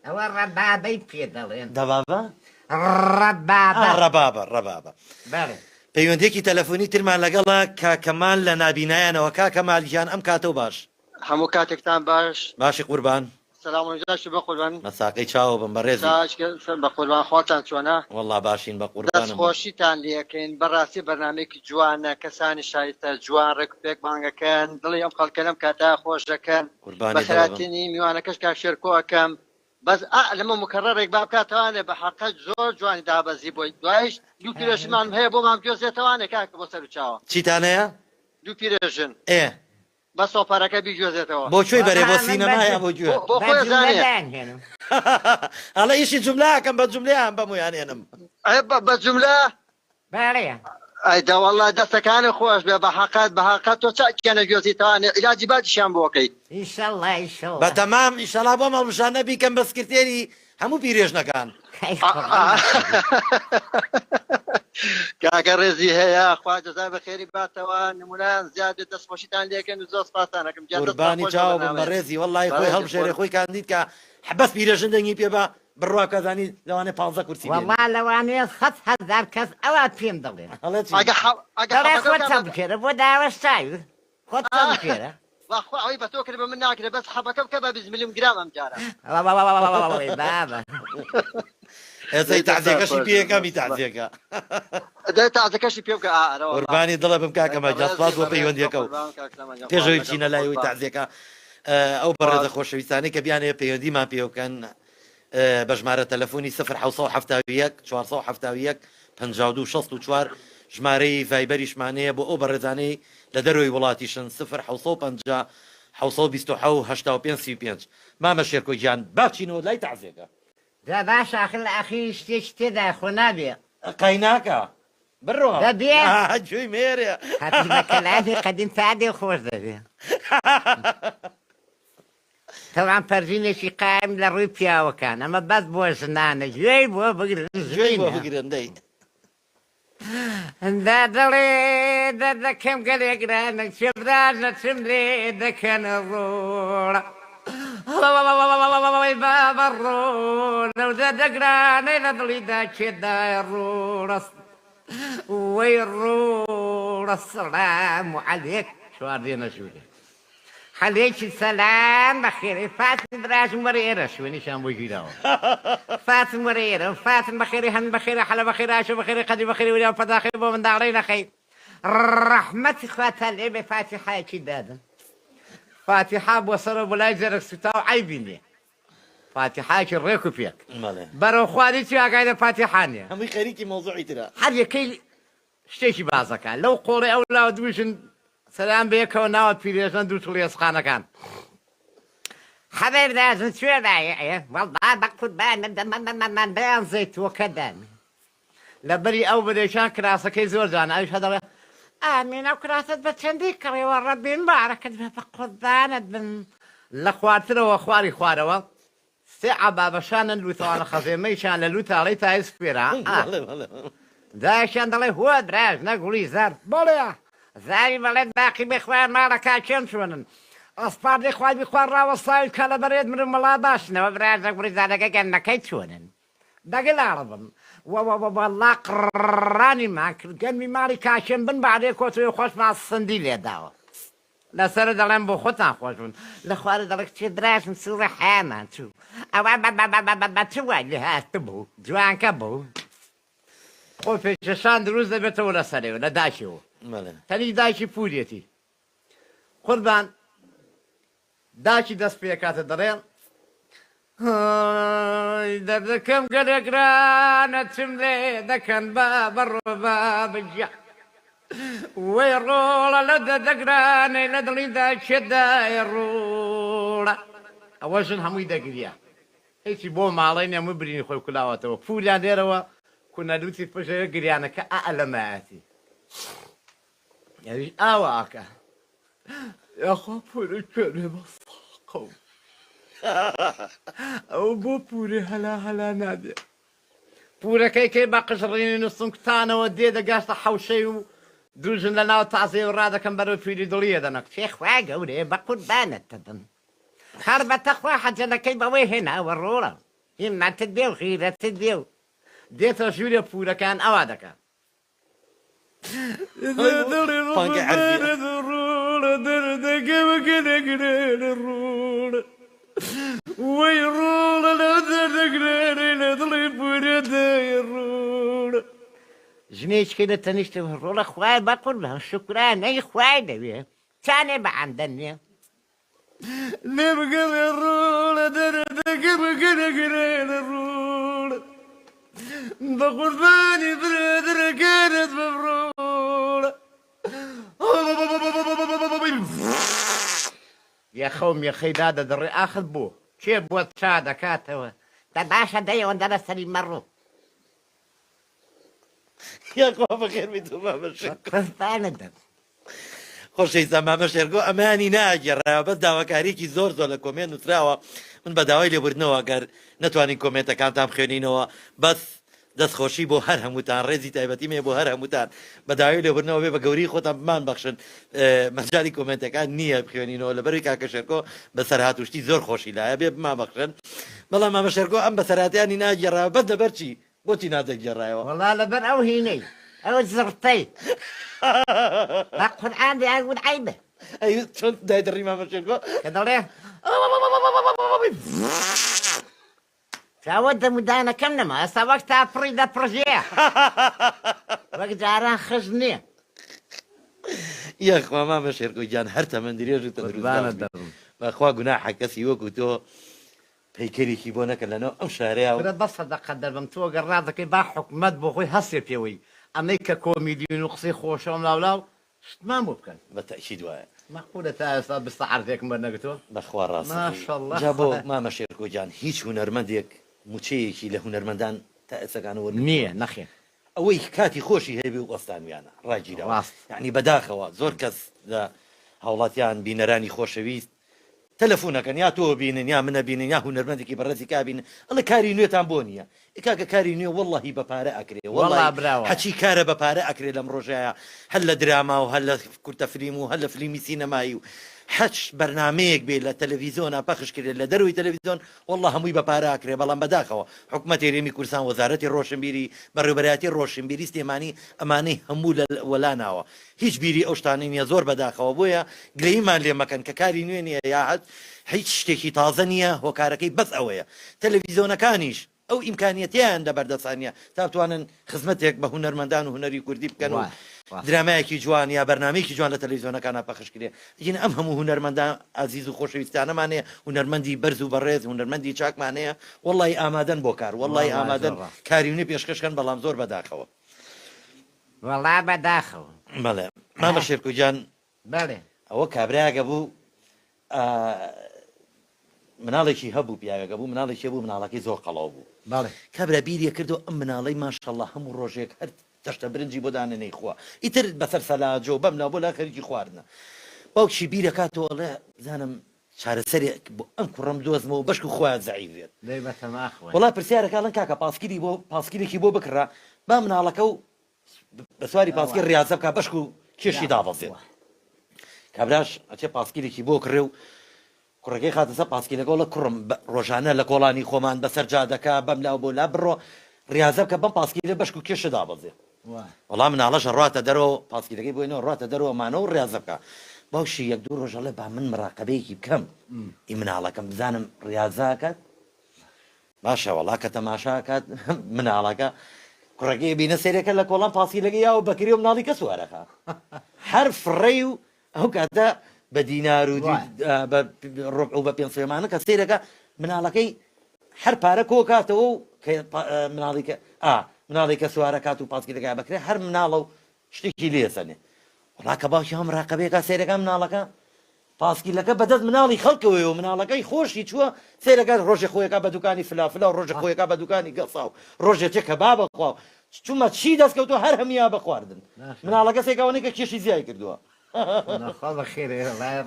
والربابي في دلين دبابة الربابة الربابة بله پەیوەندێکی تەلەفۆنی ترمان لەگەڵا کاکەمال لە نابینایانەوە کاکەمال گیان ئەم کاتەوە باش هەموو کاتێکتان باش باشی قوربان سەلامۆژداش بە قوربان مەساقەی چاوە بم بەڕێزی بە قوربان خۆتان چۆنە وەڵڵا باشین بە قوربانم دەستخۆشیتان لەکەین بەڕاستی بەرنامەیەکی جوانە کەسانی شایستە جوان ڕێکپێک مانگەکەن دڵی ئەم خەڵکە لەم کاتا خۆش دەکەن بەخراتی میوانەکەش کا شێرکۆەکەم بەس لەمە مکەڕەرێک با بکاتوانێ بە حەقەت زۆر جوانی دابەزی بۆی دوایش دوو پیرەژمان هەیە بۆ مام گوێزێتوانێ کاکە بۆ سەر و چاوە چیتان هەیە دوو پیرەژن ئێ بە سۆپارەکە بیگوێزێتەوە بۆ کوێی بەرێ بۆ سینەمایە بۆ گوێ بۆ خۆی زانێ ئەڵە ئیشی جوملاکەم بە جوملیان بەمویانێنم بە جوملە بله ئەیدا وەڵڵا دەستەکانی خۆش بێ بە حەقەت تۆ چاکیانە گوێزیتوانێ عیلاجی بادیشیان بۆکەیت ئینشەڵڵا ئینشەڵڵا بە تەمام ئیشەڵا بۆ مەڵمشان نەبیکەم بە سکرتێری هەموو پیرێژنەکان کاکە ڕێزی هەیە خوا جەزای بەخێری باتەوە نمونان زیادە دەستخۆشیتان لێکەن و زۆر سپاسانەکەم قوربانی چاوە بم بەڕێزی وەڵڵای خۆی هەڵبژێرێ خۆی کاندید کە حبەس پیرێژن دەنگی پێ بە بڕواکەزانی لەوانێ 15 کورسی والله لەوانەیە 100,000 کەس ئەوە پێم دەڵێن دەڵێ خۆت چەند بکێرە بۆ داوەشتاوی خۆت چەند بکێرە ئەوی بە تۆ کرد بە من ناکرێت بەس حەبەکە بکە بە 20 ملیم گرام ئەم جارە بابە ئێستا تەعزیەکەشی پێەکەمی تەعزیەکە دەی تازەکەشی پێ بکە قوربانی دڵە بم کاکەمە جاسپاس بۆ پەیوەندیەکە و پێشەوەی بچینە لایەوەی تەعزیەکە ئەو بەڕێزە خۆشەویستانەی کە بیانەیە پەیوەندیمان پێ بکەن بە ژمارە تەلەفۆنی 071 471 52 64 ژمارەی ڤایبەریشمانەیە بۆ ئەو بەڕێزانەی لە دەروی وڵاتیشن 050 1970 مامە شێرکۆ گیان باچینەوە لای تەعزیەکە دا باش آخر الأخير شتيش تدا خنابي قەیناکە بڕۆ دەبێ جوی مێرێ هاتي بكلامي قديم سعدي خوش دبي طبعا فرجيني قائم لروي بياو كان اما بس بو زنانه جوي بو بقرن جوی بۆ بگرن دەی دا دلي دا كم قال يقرا شبراج نتملي دا كان الرورة بابا الرورة ودا دقراني ندلي دا كدا الرورة ويرورة السلام عليك شو عارضين شو عليك السلام بخير فاتن دراج مريرة شو نشان بوجيدا فاتن مريرة فاتن بخير هن بخير حلا بخير عاشو بخير قدي بخير ولا فداخل بو من دارين خير رحمة اخواتها اللي بفاتحة كدادا فاتحة بوصر ولا يجرك ستاو عيبيني فاتحاکی ڕێک و پێک ماڵێ بەرەو خواری چی ئاگای لە فاتحانێ هەمووی خەریکی مۆزوعی ترە هەر یەکەی شتێکی بازەکە لەو قۆڵی ئەو لاوە دووشن سەلام بەیەکەوە ناوە پیرێژن دوو تڵێسخانەکان حەبەر دازن کوێدایە وەڵا بەقوربان بەیان زەیتووەکە دامێ لەبەری ئەو بەدەیشان کراسەکەی زۆر جان ئەوش هەدەڵێ ئامین ئەو کراست بە چەندی کڕێوە ڕەبین بارەکەت بێ بە قوربانت بن لە خوارترەوە خواری خوارەوە سێ عەبابەشانن لوتەوانە خەزێمەیشان لە لوتاڵەی تای سپێرا دایشان دەڵێ هو دراژ نەگوڵی زار بەڵێ زاری بەڵێت باقی بخوایان ماڵەکە چێن چۆنن ئەسپاردی خوای بخوار ڕاوەستاوی کە لە بەرێت مرم مەڵا باشنەوە برای دەگوڵی زارەکە گەنەکەی چۆنن دەگەلاڕبم وەڵا قڕانی کرد گەنمی ماڵی کاکێن بن بعدێ کۆتوی خۆشمان سندی لێداوە لەسەر دەڵێن بۆ خۆتان خۆش بوون لە خوارە دەڵێ چێ دراشم سوڕە حیامان چوو ئەوە بە چ وای لێ هاتە بوو جوانکە بوو خۆ پێشەشان دروست دەبێتەوە لەسەرەوە لە داشەوە تەنی دایکی پورێتی قوربان داکی دەست پێکاتە دەڕێن دەردەکەم گەلێگرانە چم لێ دەکەن بە بەڕۆ بە بجیا وەی ڕۆڵە لە دەدەگرانەی لە دڵیدا چێدای ڕۆڵە ئەوەژن هەمووی دەگریا هیچی بۆ ماڵی نەمە برینی خۆی کولاوەتەوە پوریان دێرەوە کونەلوتی پشەیە گریانەکە ئەلەمایەتی یاریش ئاواکە یاخوا پوری کوێنێ بەساقە ئەو بۆ پوری هەلا نابێ پورەکەی کەی بە قژڕینی نووسم کتانەوە دێ دەگەشتە حەوشەی و دوژن لە ناو تازێ و ڕادەکەم بەرەو پیری دڵیە دەنە کچێخوا گەورێ بە قوربانت دەدەن هەر بەتەخوا حەجەلەکەی بەوەی هێناوە ڕۆڵە هیممەتت بێ و خیرەتت بێ و دێتە ژوورە پورەکان ئەوا دەکات وەی ڕۆڵە لە دەردەگرێنەی لە دڵی پورێ دەی ڕۆڵە ژنێچکە لە تەنیشتە ڕۆڵە خوای بە قوربان شوکرانەی خوای دەوێ چانێ بە عەمدەن نییە لێ بگەڵێ ڕۆڵە دەردەگە بگەرەگرێنە ڕۆڵە بە قوربانی درەگەرت بە ڕۆڵە یەخەوم یەخەیدا دەدەڕێ ئاخت بۆ کێ بۆ چا دەکاتەوە دە باشە دەیەوەندە لە سەری مەڕوو یاخوا بەخێربێت و مامەشێرگۆ دەم خۆشەویستە مامەشێرگۆ ئەمانی ناگەڕایەوە بەس داواکاریکی زۆر زۆر لە کۆمێن نووسراوە من بە داوای لێبوردنەوە گەر نەتوانین کۆمێنتەکانتان بخوێنینەوە بەس دەستخۆشی بۆ هەر هەمووتان ڕێزی تایبەتیمێ بۆ هەر هەمووتان بە داوای لێبوردنەوە بێ بە گەوری خۆتان بمان بەخشن مەجای کۆمنتەکان نییە بخوێنینەوە لەبەروی کاکە شێرکۆ بەسەر هاتوشتی زۆر خۆشی لایە بێ بمان بەخشن بەڵام مامە شێرکۆ ئەم بەسەراتیانی ناگەڕایەوە بەس لەبەر چی بۆچی نادەگەڕایەوە وەڵا لەبەر ئەو هینەی ئەوە زڕتەی بە قورئان دەیان عەیبە ئەی چۆن دایدەڕی مامە شێرکۆ کە دەڵێ چاوە دەمودانەکەم نەما ئەستا وەک تا پڕی دەپڕژەیە وەک جاران خژ نییە یەخوا مامە شێرکۆ گیان هەر تەمەندرێژ و تەندروست بەخوا گوناحە کەسی وەکو تۆ پەیکەرێکی بۆ نەکە لەنەوە ئەم شارەیە برە بە سەدەقە دەبم تۆ گەر ڕادەکەی با حکومەت بۆ خۆی هەستێ پێوەی ئەمەی کە کۆمیدیون و قسەی خۆشەوەم لاولاو شتمان بۆ بکەن بە تەکید وایە مەقولە تا ئێستا بستە عەرزێکم بەرنەگرتووە بەخوا ڕاست ماشەڵڵا جا بۆ مامە شێرکۆ گیان هیچ هونەرمەندێک موچەیەکی لە هونەرمەندان تا ئێسەکانەوە نییە نەخێ ئەوەی کاتی خۆشی هەیە و وەستانویانە ڕاگیرەوە یعنی بەداخەوە زۆر کەس لە هاوڵاتیان بینەرانی خۆشەویست تەلەفۆنەکەن یا تۆ بینن یا منە بینن یا هونەرمەندێکی بەڕێزی کابینن ئەڵە کاری نوێتان بۆ نییە کاکە کاری نوێ وەڵڵاهی بەپارە ئەکرێ حەچی کارە بەپارە ئەکرێ لەم ڕۆژەیە هەل لە دراما و هەل لە کورتە فیلم و هەل لە فیلمی سینەمایی و حەچ بەرنامەیەک بێت لە تەلەڤیزۆنە پەخش کرێت لە دەروی تەلەڤیزۆن وەڵڵا هەمووی بەپارە ئەکرێ بەڵام بەداخەوە حکومەتی هەرێمی کوردستان وەزارەتی ڕۆشنبیری بەڕێوەبەرایەتی ڕۆشنبیری سلێمانی ئەمانەی هەموو لە وەلاناوە هیچ بیری ئەو شتانەی نییە زۆر بەداخەوە بۆیە گلەیمان لێ مەکەن کە کاری نوێ نییە یا هیچ شتێکی تازە نییە هۆکارەکەی بەس ئەوەیە تەلەڤیزۆنەکانیش ئەو ئیمکانیەتیان لە بەردەستانیە تا بتوانن خزمەتێک بە هونەرمەندان و هونەری کوردی بکەن و درامایەکی جوان یا بەرنامەیەکی جوان لە تەلەڤیزیۆنەکانە پەخشکرێ ژین ئەم هەموو هونەرمەندان ئازیز و خۆشەویستانەمانەیە هونەرمەندی بەرز و بەڕێز هونەرمەندی چاکمانەیە وەڵی ئامادەن بۆ کار وەڵی ئامادەن کاریونی پێشکەشکەن بەڵام زۆر بەداخەوە وەڵا بەداخەوە بەڵێ مامە شێرکوجان بەڵێ ئەوە کابراگە بوو مناڵێکی هەبوو پیاگە بوو مناڵێکی بوو مناڵەکەی زۆر قەڵاو بوو بەڵێ کابرا بیریە کردو ئەم مناڵەی ماشەڵڵا هەموو ڕۆژێک هەر تەشتە برنجی بۆ دانەنەی خوا ئیتر بەسەر سەلاجۆ بەم نا بۆ لا خەریکی خواردنە باوکی بیرە کاتەوەڵێ زانم چارەسەرێک بۆ ئەم کوڕم دۆزمەوە بەشک و خۆیان زەعیفێت دەی بە تەماخوە وڵا پرسیارەکەڵەن کاکە پاسکیرێکی بۆ بکڕا با مناڵەکە و بە سواری پاسکیر ڕاضە بکە بەشک و کێشی دابەزێت کابراش ئەچێ پاسکیرێکی بۆ کڕێ و کوڕەکەی خاتەسە پاسکیلەکە لە کوڕم ڕۆژانە لە کۆڵانی خۆمان بەسەر جادەکە بەم لاو بۆ لا بڕۆ ڕاضە بکە بەم پاسکیلە بەشک و کێشە دابەزێت وەڵام مناڵەشە ڕاتە دەرەوە پاسکیلەکەی بۆینەوە ڕاتە دەرەوەمانەوە و ڕاضە بکە باوشی یەک دوو ڕۆژەڵێ با من مراقبەیەکی بکەم ئی مناڵەکەم بزانم ڕاضاکات باشە وەڵا کە تەماشاکات مناڵەکە کوڕەکەی بینە سێرەکە لە کۆڵان پاسکیلەکەی یاوە بەکری و مناڵی کە سوارەکە هەر فڕێ و ئەو کاتە بە دینار و ڕۆب و بە پێنجسێمانە کە سێرەکە مناڵەکەی هەر پارە کۆ کاتەوە و مناڵێکە سوارە کات و پاسکیلەکە بکرێ هەر مناڵە و شتێکی لێسەنێ وڵا کە باوکی هەم ڕاقبەیەکە سێرەکە مناڵەکە پاسکیلەکە بەدەست مناڵی خەڵکەوەی و مناڵەکەی خۆشی چووە سێرەکە ڕۆژێ خۆیەکە بە دوکانی فلافلا و ڕۆژە خۆیەکە بە دوکانی گەسا و ڕۆژێ کە با بەخوا چوومە چی دەستکەوتو هەر هەمیا بخواردن مناڵەکە سێکەوەی کە کێشی زیای کردووە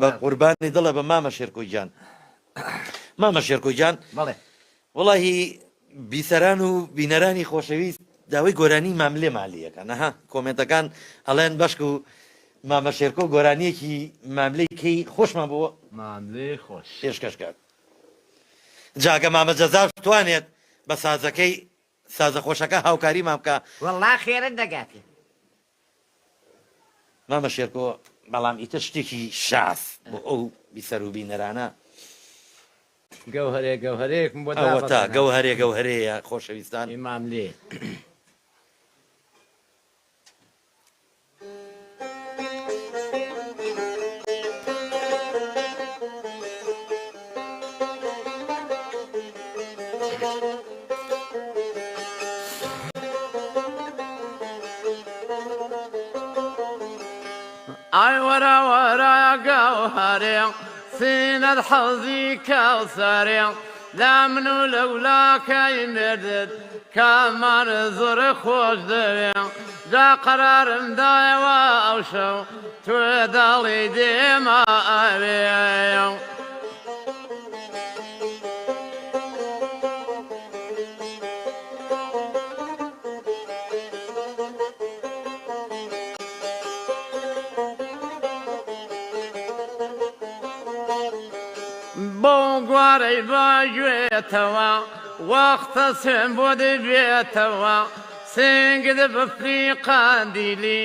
بە قوربانی دڵە بە مامە شێرکۆیجان مامە شێرکۆیجان بەڵێ وڵی بیسەران و بینەرانی خۆشەویست داوای گۆرانی ماملێ مالیەکە نەها کۆمنتەکان ئەڵێن بەشک و مامە شێرکۆ گۆرانیەکی ماملەی کەی خۆشمان بووە ماملێ خۆش پێشکەشکات جاگە مامە جەزاش توانێت بە سازەکەی سازە خۆشەکە هاوکاری مام بکە وەڵا خێرت دەگاتێ مامە شێرکۆ بەڵام ئیتر شتێکی شاس بۆ ئەو بیسەر و بینەرانە گەوهرێکم بۆ ئەوە تا گەوهرەیە خۆشەویستان ماملێ ئای وەرە وەرە گەوهەرێ سینەت حەوزی کەوسەرێ لا من و لەولاکەی نردت کامان زۆر خۆش دەوێ جا قەرارم دایەوە ئەو شەو توێ دەڵی دێمە ئەوێ بۆ گوارەی باگوێتەوە وەختە سێن بۆ دەبێتەوە سنگت بفری قاندیلی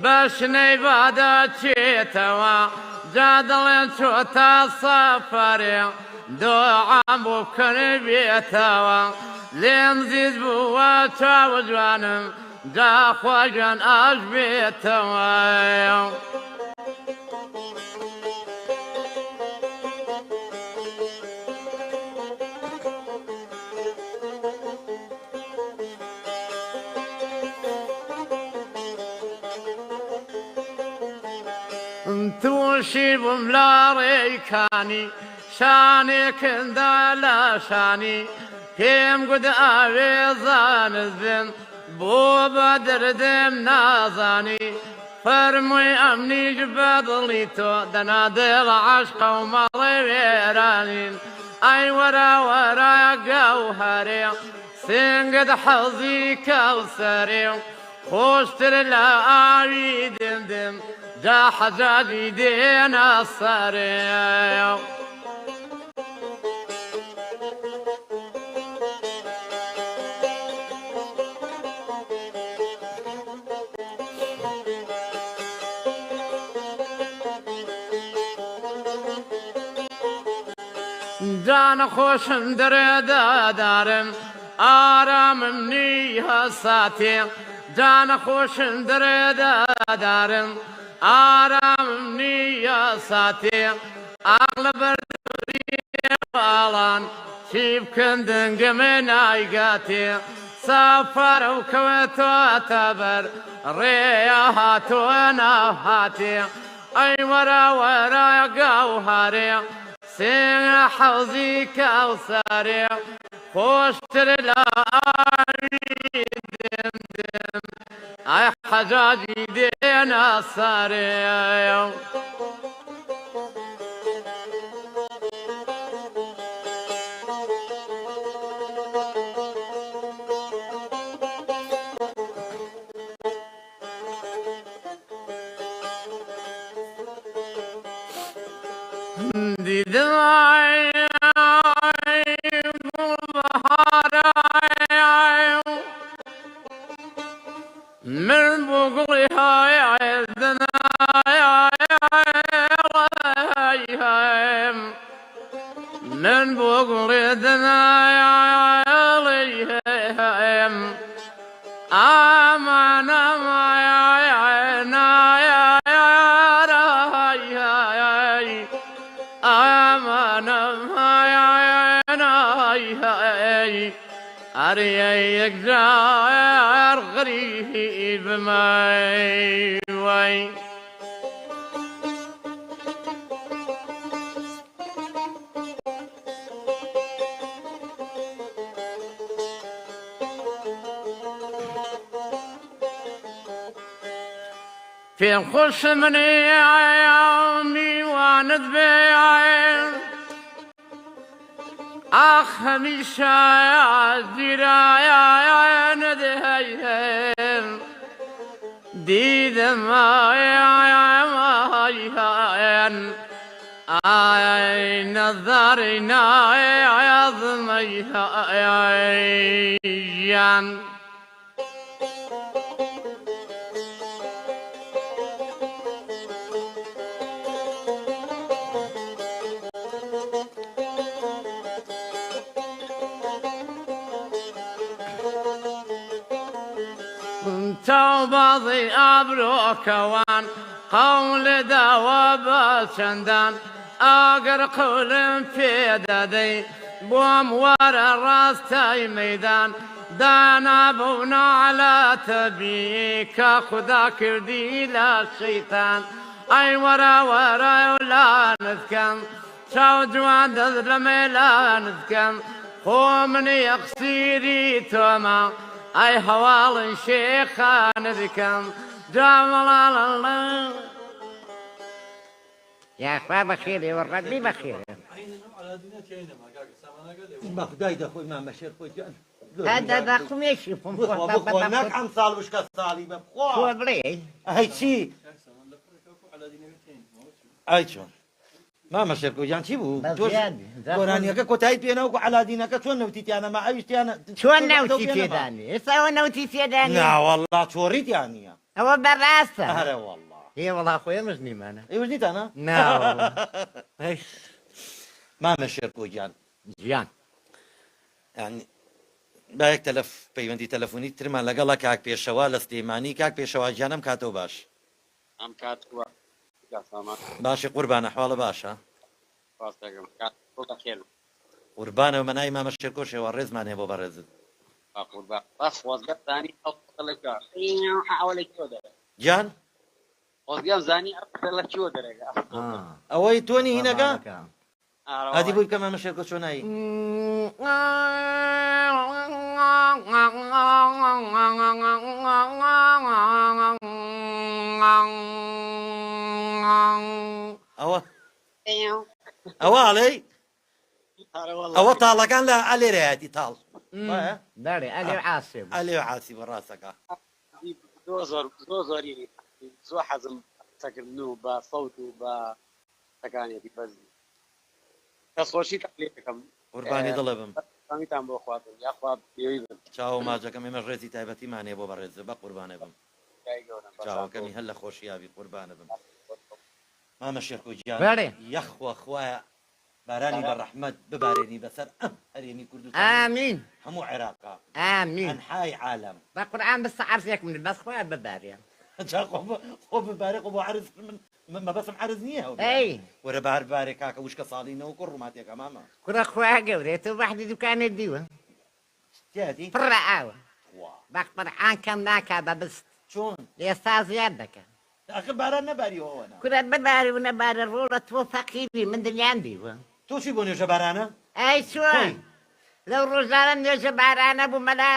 بەشنەی بادەچێتەوە جا دەڵێن چۆتە سەفەرێ دۆعام بۆ بکەنە بێتەوە لێم زیز بووە چاوە جوانم جا خواگەن ئاش بێتەوە تووشی بووم لە ڕێکانی شانێکندا لە شانی پێم گوت ئاوێزانت بن بۆ بە دەردێم نازانی فەرمووی ئەمنیش بە دڵی تۆ دەنا دڵ عاشقە و مەڵێ وێرانین ئای وەرە وەرە گەوهەرێ سنگت حەوزی کەوسەرێ خۆشتر لە ئاوی دمدم جا حەجاجی دێنە سەرێ جانە خۆشم دەرێدادارم ئارامم نی هەساتێ جانە خۆشم دەرێدا دارم آرام نیە ساتێ عقل بەردووری باڵان چی بکەن دەنگەمە نایگاتێ سافارە و کەوێتۆتە بەر ڕێیا هاتووە ناو هاتێ ئەی وەرە وەرە گاوهارێ سێنە حەوزی کەوسەرێ خۆشتر لە ئاوی دمدم ئەی حەجاجی دێنە سەرێ من بقولي هاي عندنا من بقولي دنا عليهم أمانة ما يعينا أمانة ما يعينا أريك جار غريب ماي وي في الخش من يومي وندبي أخمي شايرا يا ندهيهم ديد ما يا نظرنا يا ضميها توبضي أبروك وان قول دواب شندان أقر قول في ددي بوم ورا راستي ميدان دانا بونا على تبيك خدا كردي لا شيطان أي ورا ولا نذكم شو جوان دذلمي لا نذكم خومني يقصيري توما أي حوال شيخان ذكم جمال الله يا أخوة بخير والربي بخير بخدای دخوی ما مشیر خوی جان هذا داخل ماشي بخونك عن صال وش كالصالي بخوا شو بلي هاي شي أي شون ما مشیر خوی جان چی بو قرآنی که کتای پینا و على دینك شون نوتیتی أنا ما عیشتی أنا شو نوتي في داني سوى نوتي في داني لا والله شوريت يعني هو براسة أهلا والله هي والله أخويا مجني معنا إيه وجدت أنا لا والله ايش ما مشیر خوی جان جيان يعني بايك تلف بيوندي تلفوني ترمان لقلا كاك بيشوا لستيماني كاك بيشوا جانم كاتو باش ئەم کاتوە گاسامان باشي قربان أحوال باشا ڕاستەکەم کات بەخێر قربان ومناي ما مشير كوشي والرز ماني ابو برز قوربان بەس وەزگەت زانی ئەو قسەلەکە حاولێک تۆ دەرێ جان وەزگەم زانی ئەو قسە لە چۆ دەرێگا اوي توني هنا كا هادي بوي كمان مشير كوشو ناي اوا اوا علي اوا طالع كان لا علي رياتي طال داري علي عاصم علي وعاسي براسك زۆر زۆری زۆر حەزم تەکردن و بە سەوت و بە تەکانێتی بەزی کەسخۆشی تەقلید دەکەم قرباني ضلبم فامیتان بۆ خواتن یاخوا پێوی بن چاو ماجەکەم ئێمە ڕێزی تایبەتیمانێ بۆ بەڕێز بە قوربانێ بم چاوەکەمی هەر لە خۆشییاوی قوربانە بم مامە شێخ و گیان بەڵێ یەخوا خوایە بارانی بە ڕەحمەت ببارێنی بەسەر ئەم هەرێمی کوردستان آمين هەموو عێراقا آمين ئەنحای عالەم بقرآن بس عرفيك من بس خويا بباريا جا خۆ ببارێ خۆ بۆ عرز من مەبەسم عرز نییە ئەی وەرە بار بارێ کاکە وشکە ساڵینەوە کوڕ ڕووماتێکە مامە کوڕە خوا گەورێت و بەحدی دوکانێت دیوە تیاتی پڕە ئاوە بەقپڕعان کەم ناکا بەبست چۆن ئێستا زیاد دەکە ئەخر باران نەباریەوەنا کورە بباری و نەبارە ڕۆڵە تۆ فەقیری من دنیان دیوە تۆچی بۆ نوێژە بارانە ئەی چۆن لەو ڕۆژانە نوێژە بارانە بوو مەلا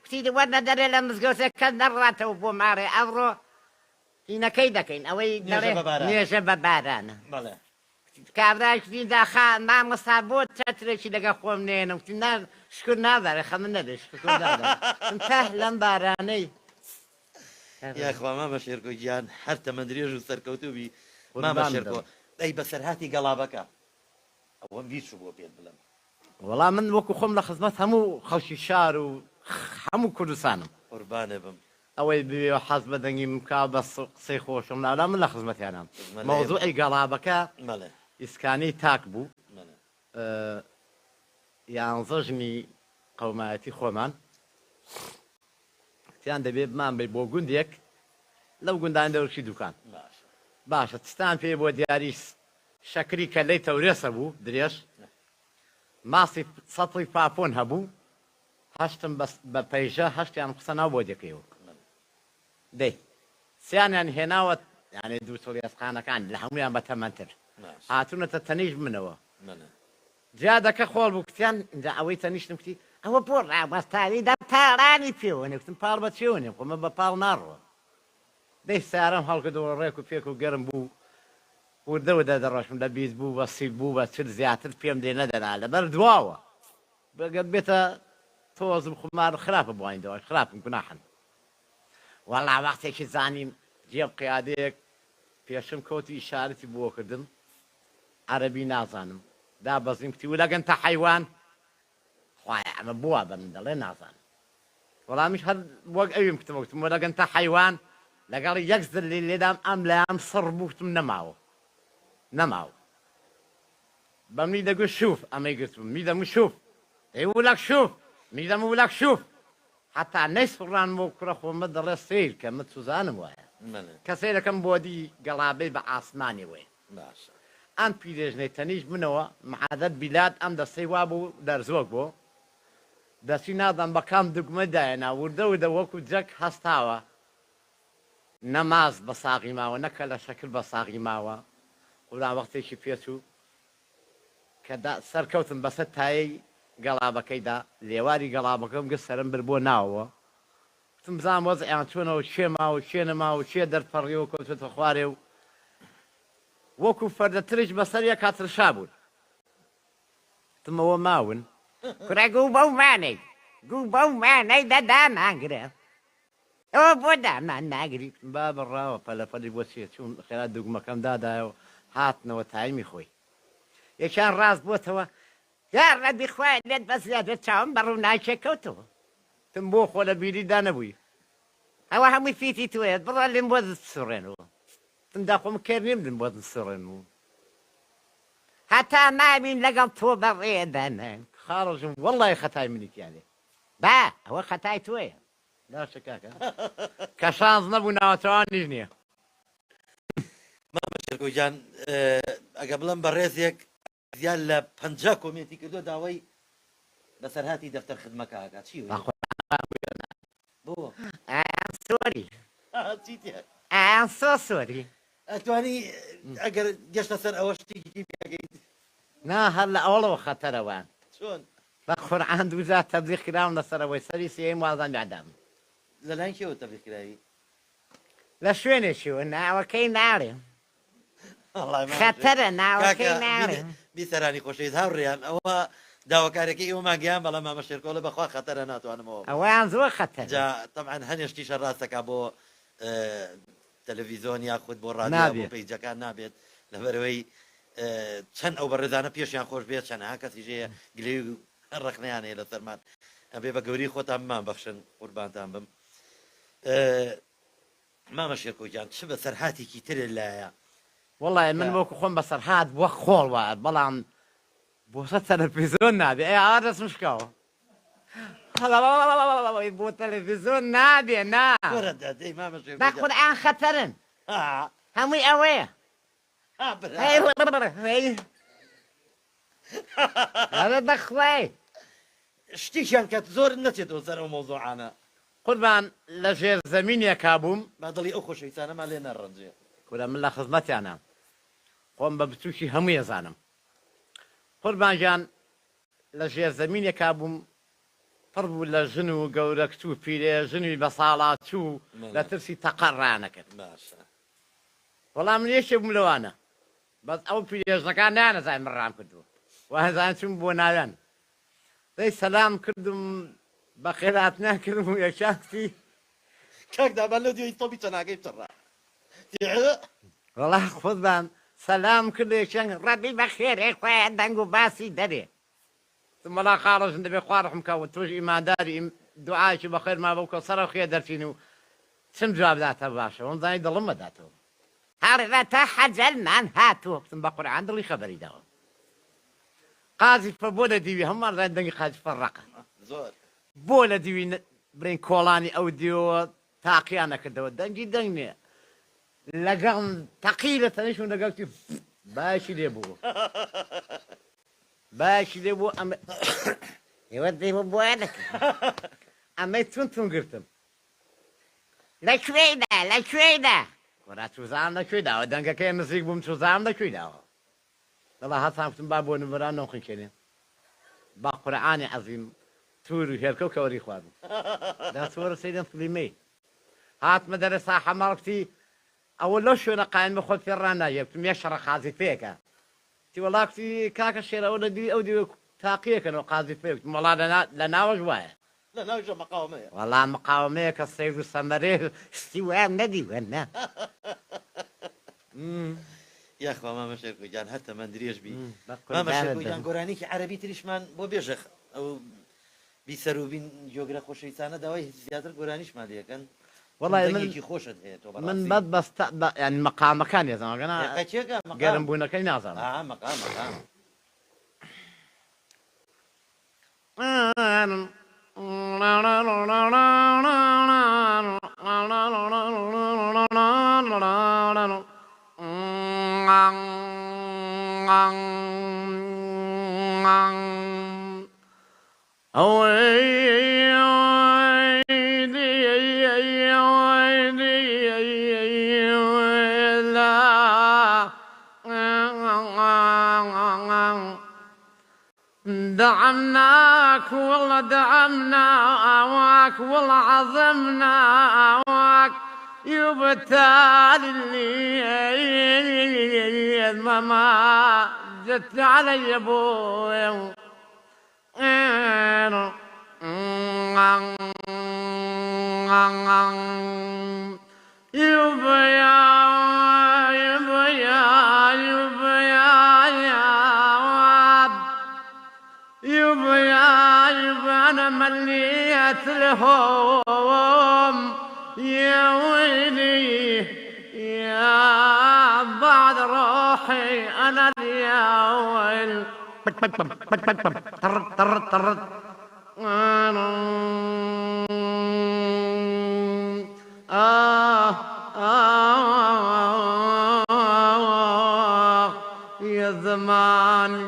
کتی وەرنە دەرێ لە مزگەوتە کەس نەڕاتەوە بۆ ماڕێ ئەوڕۆ هینەکەی دەکەین ئەوەی نوێژە بە بارانە بەڵێ کابراایشتی داخا مامەسا بۆ چەترێکی لەگە خۆم نێنە وتی شکر نادارێ خەمن نەدەش تا لەم بارانەی یاخوا مامە شێرکۆ گیان هەر تەمەندرێژ و سەرکەوتوبی مامە شێرکۆ ئەی بەسەرهاتی گەڵابەکە ئەوەم بیرچوو بۆ پێت بڵم وەڵام من وەکو خۆم لە خزمەت هەموو خەڵکی شار و هەموو کوردستانم قوربانێ بم ئەوەی بوێ حەز بە دەنگی مکا بە قسەی خۆشم نالا من لە خزمەتیانم مەوزوعی گەڵابەکە مەڵێ ئیسکانی تاک بوو مەڵێ یانزە ژنی قەومایەتی خۆمان تیان دەبێت بمان بێ بۆ گوندێک لەو گوندان دەورشی دوکان باشە تستان پێ بۆ دیاری شەکری کە لەی تەورێسە بوو درێژ ماسی سەڵی پاپۆن هەبوو هەشتم بە پەیژە هەشتیان قسە ناو بۆ دەکەیەوە دەی سییانیان هێناوە یانێ دوو سڵێسخانەکان لە هەمویان بە تەمەندتر هاتوونەتە تەنیش منەوە جا دەکە خۆڵ بوو کتیان اینجا ئەوەی تەنیشتم کتی ئەوە بۆ ڕابەستانی دا پاڵانی پێوە نێکتم پاڵ بە چێوەنێ خۆمە بە پاڵ ناڕوە دەی سارم هەڵکردەوە ڕێک و پێک و گەرم بوو وردەوە دەدەڕۆشم لە بیست بوو بە سیب بوو بە چل زیاتر پێم دێ نەدەنا لەبەر دواوە بەگەر بێتە تۆزم خمار خراپە بوایندەوە خراپم گوناحن وەڵا وەختێکی زانیم جێب قیادەیەک پێشم کەوتی ئیشارەتی بۆ کردم عەرەبی نازانم دا بەزیم کتی ولەگەن تا حەیوان خوایە ئەمە بووە بە من دەڵێ نازانم وەڵامیش هەر وەک ئەویم کتمە وتم وەلەگەن تا حەیوان لەگەڵ یەک زلی لێدام ئەم لایام سڕ بووتم نەماوە بەمنی دەگوت شوف ئەمەی گرتم میدەم شوف ئەی ولەک شوف میدەم ولەک شوف حتا نەیسڕان بۆ کوڕە خۆمە دەڵێ سیر کە مت سوزانم وایە کەسێ دەکەم بۆ دی گەڵابەی بە ئاسمانی وێ باشە ئەم پیرێژنەی تەنیش منەوە معادەت بیلات ئەم دەستەی وا بوو دەرزۆک بۆ دەستی نادەم بەکام دوگمەدایەنا وردەوردە وەکو جەک هەستاوە نەماز بە ساغی ماوە نەکە لە شەکل بە ساغی ماوە قورا وەختێکی پێچوو کە سەرکەوتم بەسەر تایەی گەڵابەکەیدا لێواری گەڵابەکەم گە سەرم بر بۆ ناوەوە وتم بزانم وەزعیان چۆنەوە شێ ماوە شێ نەماوە شێ دەرپەڕیەوە کەوتێتە خوارێ و وەکو فەردەترش بەسەر یەک کاترشا بوون وتمەوە ماون کورە گوو بەو مانەی گوو بەو مانەی دەدا ناگرێ ئەوە بۆ دامان ناگری با بڕاوە پەلەپەلی بۆ چێ چوون خێرا دوگمەکەم دادایەوە هاتنەوە تایمی خۆی یەکیان ڕاست بۆتەوە یار ڕەبی خوای لێت بەس زیاتر چاوم بە ڕووناچێ کەوتەوە تم بۆ خۆ لە بیریدا نەبووی ئەوە هەمووی فیتی توێت بڕە لێم بۆ سڕێنەوە تمدا خۆم کێر نیم بۆ سڕێن و هەتا نامین لەگەڵ تۆ بەڕێدانە خاڕژم وەڵای خەتای منیتیانێ با ئەوە خەتای تۆیە داشە کاکە کە شانس نەبوو ناوەتەوانیش نییە مامە شێرکۆجان ئەگە بڵم بە ڕێزێک زیان لە 50 کۆمێتی کردو داوای بەسەرهاتی دەفتەر خدمەکە چی بۆ سۆری ئەیان سۆری ئەتوانی ئەگەر گەشتە سەر ئەوە شتێکی پێگەیت نا هەر لە ئەوڵەوە خەتەرەوە چۆن بە قورعان دووجا تەبلیغ کراون لەسەرەوەی سەری سێم وازان دادام لەلایەن کێوە تەبلیغکراوی لە شوێنێکیوە ناوەکەی ناڵێ خەتەرە ناوەکەی ناڵێ بیسەرانی خۆشەویست هاوڕێیان ئەوە داواکارەکەی ئێوە ماگەیان بەڵام مامە شێرکۆڵە بەخوا خەتەرە ناتوانمەوە ئەویان زۆر خەتەر جا طبعا هەنێشتیشە ڕاستەکە بۆ تەلەڤیزۆن یاخود بۆ ڕادیۆ بۆ پەیجەکان نابێت لەبەرەوەی چەند ئەو بەڕێزانە پێشیان خۆش بێت چەندها کەسیژەیە گلێ ڕخنیان هەیە لە سەرمان ئەبێ بە گەوری خۆتان بمان بەخشن قوربانتان بم مامە شێرکۆجان چ بە سەرهاتێکی ترە لایە وەڵای من وەکو خۆم بەسەرهات وەک خۆڵ وایە بەڵام بۆسە تەلەڤیزۆن نابێ ئەی ئا دەستم شکاوە بۆ تەلەڤیزۆن نابێ نا وەرەدا دەی مامە شێرکۆ دا جان. قورئان خەتەرن ها هەمووی ئەوەیە ها برا. هذا بەخوای شتێکیان کات زۆر نەچێتەوە سەر ئەو مۆزوعانە قوربان لە ژێر زەمینێکا بووم با دڵی ئەو خۆشەویستانەما لێ نەڕەنجێ. کورە من لە خزمەتیانە خۆم بە بچووکی هەمووی ئەزانم قوربانجان لە ژێر زەمینێکا بووم پڕ بوو لە ژن و گەورە کچ و پیرێ ژنوی بە ساڵات چوو لە ترسی تەقەڕانەکرد باشە وەڵام من یەکێ بووم لەوانە بەس ئەو پیرێژنەکان نانەزای من ڕام کردووە وهزان چوون بۆ ناوێن دەی سەلام کردم بە خێرات ناکردم و یەکشاکتی کاکدا بە لە دیۆی تۆبی چەناگەی بچڕا وەڵا خۆتان سەلام کرد یەکشەنگ ڕەبی بەخێرێ خۆیان دەنگ و باسی دەرێ مەلا خاڵژن دەبێ خوارحم کەوت تۆش ئیمانداری دوعاکی بە خێر ما بەو کە سەر خێ دەرچین و چم جوابداتە باشە وەم زانی دڵم بەداتەوە هەڕێتە حەجەلمان هاتووە بتم بە قورعان دڵی خەبەری داوە قازیفە بۆ لە دیوی هەمومان ڕای دەنگی قازیفە ڕقە زۆر بۆ لە دیوی برین کۆڵانی ئەو دیوە تاقییان نەکردەوە دەنگی دەنگ نییە لەگەڵ تەقی لە تەنیشون لەگەڵتی باشی لێ بوو باشی لێ بوو ئەمە ئێوە دەیوە بۆە دەکرد ئەمەی تون گرتم لەکوێیدا لەکوێیدا وەرا چوزان لەکوێداوە دەنگەکەی نزیک بووم چوزان لەکوێداوە دەڵا هەسان وتم با بۆ نوەران نۆخی کێنێ با قورعانی عەزیم توور و هێرکە و کەوەری خواردم دا تۆرە سەیدەم فلیمەی هاتمە دەرە ساحە ماڵکتی ئەوە لەو شوێنە قایمە خۆت پێڕان ناگەێتم یە شەڕە قازیفەیەکە تی وەڵاکتی کاکە شێرەوە لە دی ئەو دیوە تاقیەکەنەوە قازیفەیەک وەڵا لە ناوەش وایە لە ناویژە مەقاومەیە وەڵام مقاومەیە کە سەیر و سەمەرێ شتی وام نەدیوە نە یاخوا مامە شێرکۆ جان هەر تەمەەن درێژ بی مامە شێرکۆ جان گۆرانێکی عەرەبی تریشمان بۆ بێژە ئەو بیسەر و بین جۆگرە خۆشەویستانە داوای زیاتر گۆرانیشمان لەکەن وەڵای دەنگێکی خۆشت هەیە تۆ من بەد بەستە ینی مەقامەکان ێزانگەنا قەچێکە گەرم بوونەکەی نازانم مەقام دعمناك والله دعمناك والله عظمناك يبتال اللي ما جت علي ابوي أنا مليت لهم يا ويلي يا بعد روحي أنا يا ويل طرد يا زمان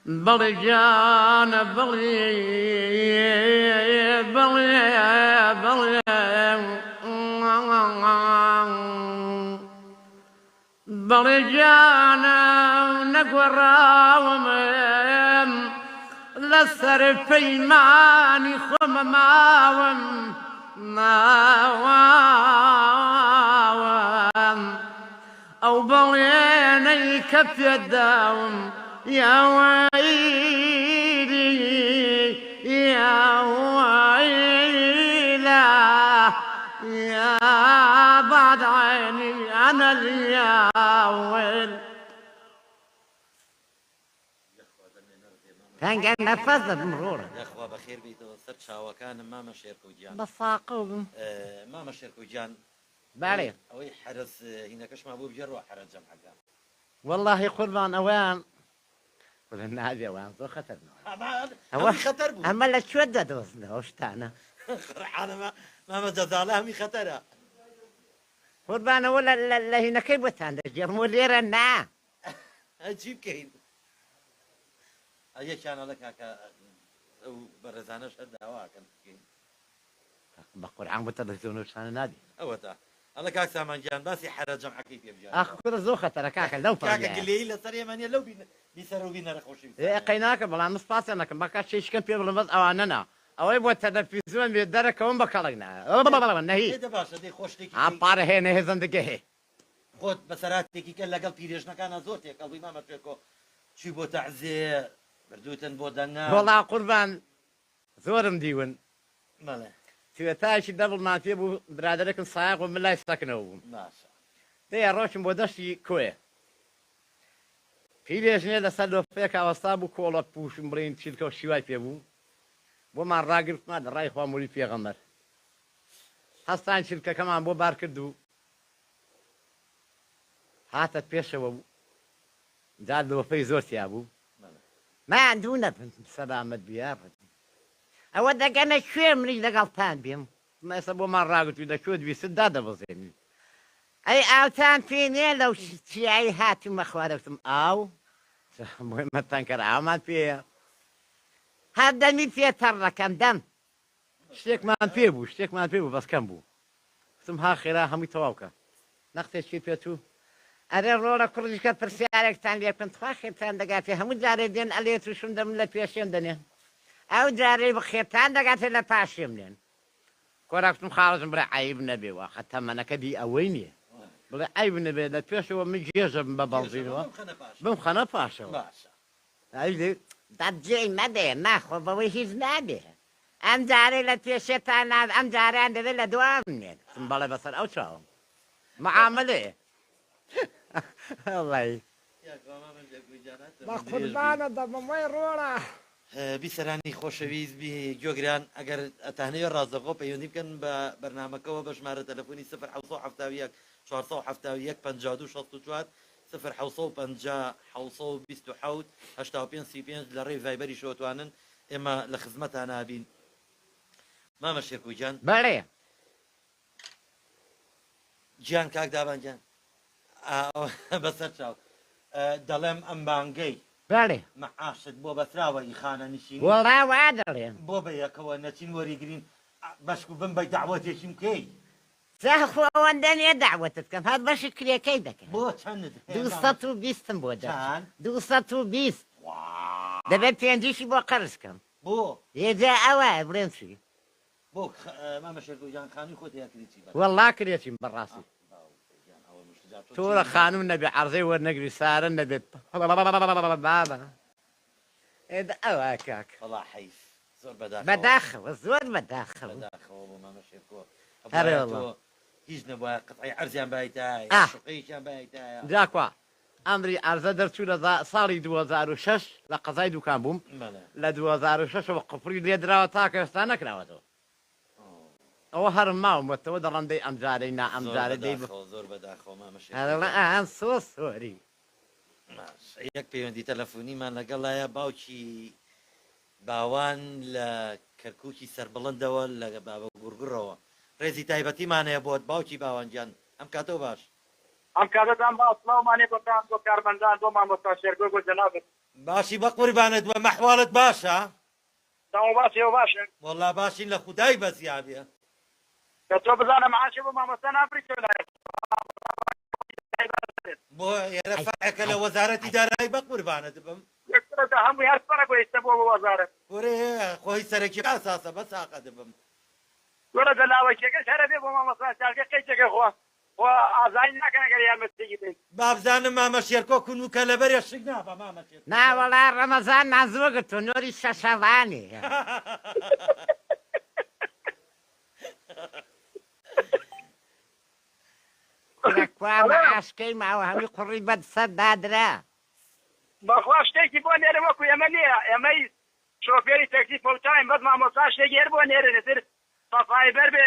برجان برجانا نقراوم لسر في ماني خمماوم ماوام أو بليني كف يداوم يا ويلي يا ويلا يا بعد عيني أنا يا ويل كان نفذ مرورا یاخوا بەخێر بیتەوە سەر چاوەکانم مامە شێرکۆ گیان بصاقب مامە شێرکۆ گیان بالي ئەوەی حرس هینەکەشمان بۆ بژێڕەوە حرەجەم حەکە والله قوربان ئەویان کوڵە نابێ وان زۆر خەتەر ئەوە خەتەر بوو ئەمە لە کوێ دەدۆزنەوە شتانە قورعانەمە مامە جەزاڵە هەمی خەتەرە قوربانەوە لە هینەکەی بۆتان دەژێڕمەوە لێرە نا چی بکەین یەکیانەڵە کاکە ئەو بەڕێزانەش هەر داواکەن بکەین بە قورعان بۆ تەلەڤیزیۆن شتانە نادی ئەوە تا ئەڵە کاک سامانگیان باسی حرە جەمعەکەی پێ بژار ئاخ کوڕە زۆر خەتەرە کاکە لەو کاکە گلەیی لەسەر ئێمەنیە لەو بیسەر و بینەرە خۆشی قەی ناکە بەڵام مسپاسیان نەکەم بەکە شێشکەم پێ بڵم بەس ئەوانەنا ئەوەی بۆ تەلەڤیزیۆن بێ دەرەکەوم بە کەڵک نەهی دە باشە دەی خۆشتێکی ئەم پارە هەیە نەهێ زەندگە هەیە خۆت بەسەراتێکی کە لەگەڵ پیرێژنەکانە زۆر تێکەڵبووی مامە پێکۆ چی بۆ تەعزێ بردووتن بۆ دەنگا وەڵا قوربان زۆرم دیون مەڵێ توێتایشی دەبڵمان پێ بوو برادەرێکم سایق و من لای سەکنەوە بووم باشە دەیە ڕۆشم بۆ دەشتی کۆیە پیرێژنێ لەسەر لۆفەیەک ئاوەستا بوو کۆڵە پوشم بڕین چیرکە و شیوای پێ بوو بۆمان ڕاگرتمان لە ڕای خوا موری پێغەمبەر هەستان چیرکەکەمان بۆ بار کرد و هاتە پێشەوە بوو جا لۆفەی زۆر تیا بوو ماندوو نەبن سەلامەت بیار ئەوە دەگەنە کوێ منیش لەگەڵتان بێم مەسە بۆمان ڕاگرتووی دە کوێ دویست دادەبەزێنی ئەی ئاوتان پێ نییە لەو چیایی هاتومە خوارەوتم ئاو مەتان کەر ئاومان پێیە هەر دەمی پێتەڕ دەکەم دەم شتێکمان پێ بوو بەسکەم بوو وتم ها خێرا هەمووی تەواوکە نەختێکی پێت و ئەرێ ڕۆڵە کوڕیشکە پرسیارێکتان لێ بکەن خوا خێتان دەگاتێ هەموو جارێ دێن ئەلێ تووشم دەم لە پێشێن دەنێن ئەو جارەی بخێتان دەگاتێت لە پاشێم لێن کۆراکتم خاڵژم بڵێ عیب نەبێەوە خەتەمەنەکە دی ئەوەی نییە بڵێ عیب نەبێت لە پێشەوە من گێژم بە بەڵزیرەوە بم خەنە پاشەوە دەجێی نەدێ ناخۆ بەوەی هیچ نابێ ئەم جارەی لە پێشێتان ئەم جاریان دەبێت لە دوام نێن بەڵێ بەسەر ئەو چاوم معاملەیە بە قوربانە دەبمەی ڕۆڵە بیسەرانی خۆشەویست گوێگران ئەگەر ئەتانەیە ڕازەقۆ پەیوەندی بکەن بە بەرنمەکەەوە بە ژمارە تەلەفۆنی 1970 470 52 64 1950 1920 85 لە ڕێی ڤایبەری شۆتوانن ئێمە لە خزمەتان نابین مامە شێرکوجان بەڵێ گیان کاک دابانجان بەسەر چاو دەڵێم ئەم بانگەی بەڵێ مەعاشت بۆ بەسراوە ئی خانە نشین وەڵا وا دەڵێن بۆ بە یەکەوە نەچین وەریگرین بەشک و بم بە داوەتێکیم کەی زەخۆ ئەوەندە نێ داوەتت کەم هات بەشی کرێکەی دەکەن بۆ چەند 220م بۆ دە 220 دەبێت پێنجیشی بۆ قەرزکەم بۆ ێجا ئەوە بڵێن چی بۆ مامە شێرکوجان خانی خۆت یاکریی وەڵا کرێتیم بەڕاستی تۆرە خانوم نەبێ عەرزەی وەرنەگری سارە نەبێت بابە ئێدە ئەوە کاک وەڵا حەیف زۆر بەداخەوە زۆر بەداخەوە بەداخەوە بۆ مامە شێرکۆ هەرێ وەڵا هیچ نەبووە قەتعی عەرزیان بایتایە شوقەیەکیان بایتایە جاکوا ئەمری ئارزە دەرچوو لە ساڵی 2006 لە قەزای دوکان بووم لە 2006ەوە قفری لێ درراوە تاکە ئێستا نەکراوەتەوە ئەوە هەرم ماومەتەوە دەڕەندەی ئەمجارەی نا ئەمجارە دەی زۆر بەداخەوە مامە ئەن سۆ سۆری یەک پەیوەندی تەلەفۆنیمان لەگەڵایە باوکی باوان لە کەرکووکی سەربڵندەوە لە بابە گورگڕەوە ڕێزی تایبەتیمانەیە بۆت باوکی باوانجان ئەم کاتەوە باش ئەم کاتتان باسڵاومانێ بۆتان بۆ کارمەندان بۆ مامۆستا شێرگۆ بۆ جەنابەت باشی بە قوربانت بە مەحواڵت باشە تاو باشەوە باشە وەڵا باشین لە خودای بەزیابێ کە تۆ بزانە معاشێ بۆ مامۆستا نافریت بۆ ئێرە فەرعەکە لە وەزارەتی دارایی بە قوربانت بم هەمووی هەر فەرە بۆ ئێستا بۆ وەزارەت وەرێ خۆی سەرەکی ئاساسە بە ساقە دەبم وەرە دەلاوەکێکەش هەرە بێ بۆ مامۆستا چاکە قەیچەکە خوا و ئازاری ناکەن ئەگەر یارمەتیگی بین بابزانم مامە شێرکۆ کونوکە لەبەرێ شک نابە مامە شێرکۆ ناوەڵا ڕەمەزان نازوەگەت تۆ نۆری شەشەڵانی کووا عاشقەی ماوە هەمی قوڕی بەد سەر دادرا بەخوا شتێکی بۆ نێرە وەکو ئێمە نییە ئێمەی شۆفێری تەکسی فڵتایم بەس مامۆستا شتێکی هەر بۆ نێرێنێتر سەفایبەر بێ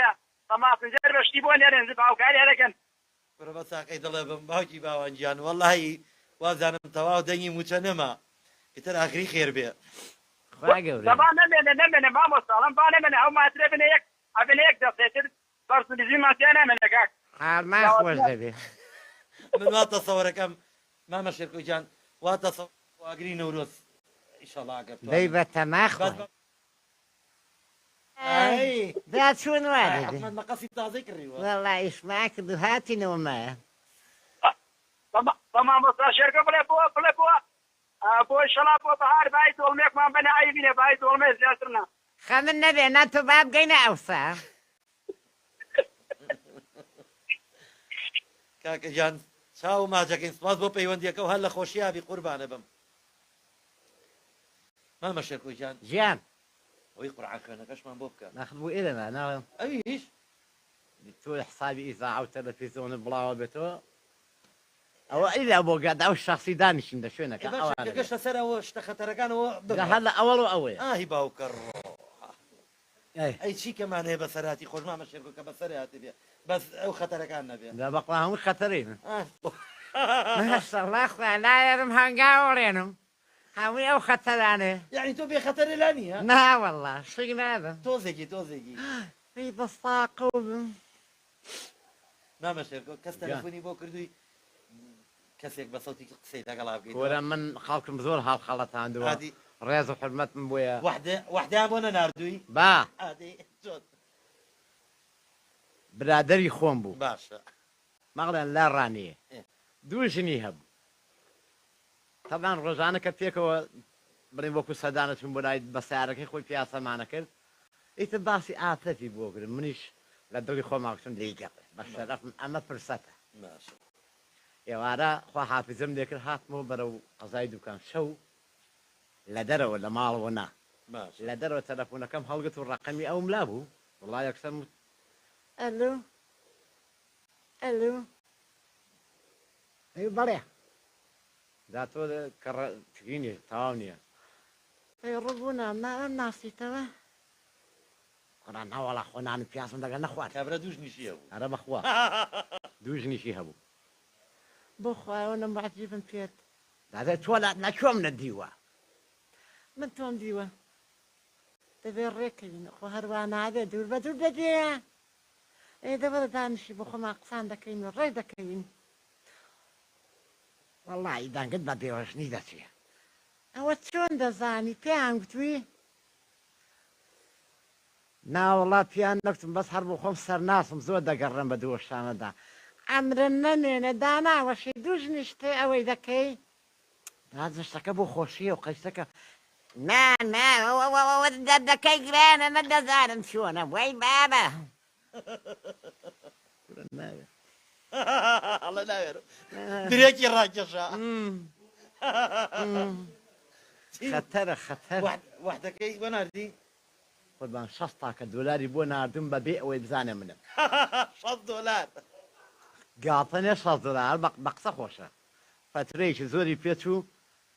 تەماسنجەر بەشتی بۆ نێرێن باوکاری هەرەکەن برە بە ساقەی دەڵێ بم باوکی باوانجیان وەڵی وازانم تەواو دەنگی موچە نەما ئیتر ئاخری خێر بێ خوا گەورە دەبا نەمێنێ مامۆستاڵم با نەمێنێ ئەو ماترێ بنێ یەک ئەبنێ یەک دەستێتر بەرسنیزی ماتیان نامێنێ کاک حالمان خۆش دەبێ من وا تەسەوەرەکەم مامە شێرکۆجان وا تەسەواگری نەورۆز ئیشەڵا ئەگەر دەی بە تەماخ دا چۆن وارێ ئەحمەد مەقەسی تازەی کڕیوە وەڵای ئیشما کرد و هاتینەوە مایە بە مامۆستا شێرکە بڵێ بۆ بۆی شەڵا بۆ بەهار بای دۆڵمێکمان بەنە ئایبینێ بای دۆڵمێ زیاترنا خەمن نەبێ ناتۆ با بگەینە ئەوسا کاکە جان چاو ماجەکەین سپاس بۆ پەیوەندیەکە و هەر لە خۆشییابی قوربانە بم مامە شێرکۆجان ژیان ئەوەی قورعان خوێنەکەشمان بۆ بکە ناخذ بۆ ئێرەمە ناڵێم ئەویش تۆ حسابی ئیزاع و تەلەڤیزیۆنت بڵاوە بێتەوە ئەوە ئیلا بۆ گادا ئەو شخصی دانیشین لە شوێنەکە گەشتە سەرەوە شتە خەتەرەکانەوە هەر لە ئەوەڵ و ئەوەیە ئاهی باوکە ئەی چی کەمانەیە بە سەراتی خۆش مامە شێرکۆکە بە سەرهاتی بێ بەس ئەو خەتەرەکان نەبێ دا بەقڵا هەموو خەتەرین مەسەڵا خوا نایەرم هەنگاوەڕێنم هەمووی ئەو خەتەرانێ یعنی تۆ بێ خەتەرێ لا نییە ناوەڵا شک نادەم تۆزێکی پێی بەستاقە و بم مامە شێرکۆ کەس تەلەفۆنی بۆ کردووی کەسێک بە سەوتی قسەی لەگەڵا بکەیت کۆرە من خەڵکم زۆر هەڵخەڵەتاندووە ڕێز و حرمەتم بۆیە وەحدەیان بۆ نەناردووی با زۆر برادەری خۆم بوو باشە مەڵێن لا ڕانیە دووژنی هەبوو تەبان ڕۆژانە کە پێکەوە بڕین وەکو سەدانەچون بۆ لای بەسیارەکەی خۆی پیاسەمانە کرد ئیتر باسی ئافرەتی بۆ گرم منیش لە دڵی خۆماکچون لێگەڕێ بە شەرەفم ئەمە فرسەتە باشە ئێوارە خوا حافزم لێکرد هاتمەوە بەرەو قەزای دوکان شەو لە دەرەوە لە ماڵەوە نا باشە لە دەرەوە تەلەفۆنەکەم هەڵگرت و ڕقەمی ئەوم لا بوو وڵای یەکسەر ئەلو ئەلو ئەی بەڵێ دا تۆ کەڕگینی تەواو نییە ئەی ڕبوونا ئەم ناسیتەوە قڕان ناوەڵا خۆنان و پیاسم دەگەن نەخوات کابرا دوژنیشیە بوو ئەرە بەخوا دووژنیشی هەبوو بۆ خوایەوە نەمعجیبم پێت دادە تۆ نەکوێم نەدیوە من تۆم دیوە دەبێت ڕێکەوین خۆ هەروە نابێ دوور بە دوور دەدێ ئێ دەبێت دانیشی بۆ خۆمان قسان دەکەین و ڕێ دەکەوین وەڵی دەنگت بە بێوەژنی دەچێ ئەوە چۆن دەزانی پێیان گوتووی ناوەڵا پیان نەکتم بەس هەر بۆ خۆم سەرناسم زۆر دەگەڕم بە دووەشانەدا ئەمرن نەمێنە داناوەشی دوژنیشتێ ئەوەی دەکەی دازشتەکە بۆ خۆشیە و قەیسەکە دەکەی گرانە نەدەزانم چۆنە وەی بابە ئەڵە ناوێرم درێکی ڕاکێشە خەتەرە خەتەر وەحدەکەی بۆ ناردی قوربان 6 تاکە دۆلاری بۆ ناردم بەبێ ئەوەی بزانێ منم $6 گاڵتەنێ 6 دلار بە قسە خۆشە فەترەیەکی زۆری پێچوو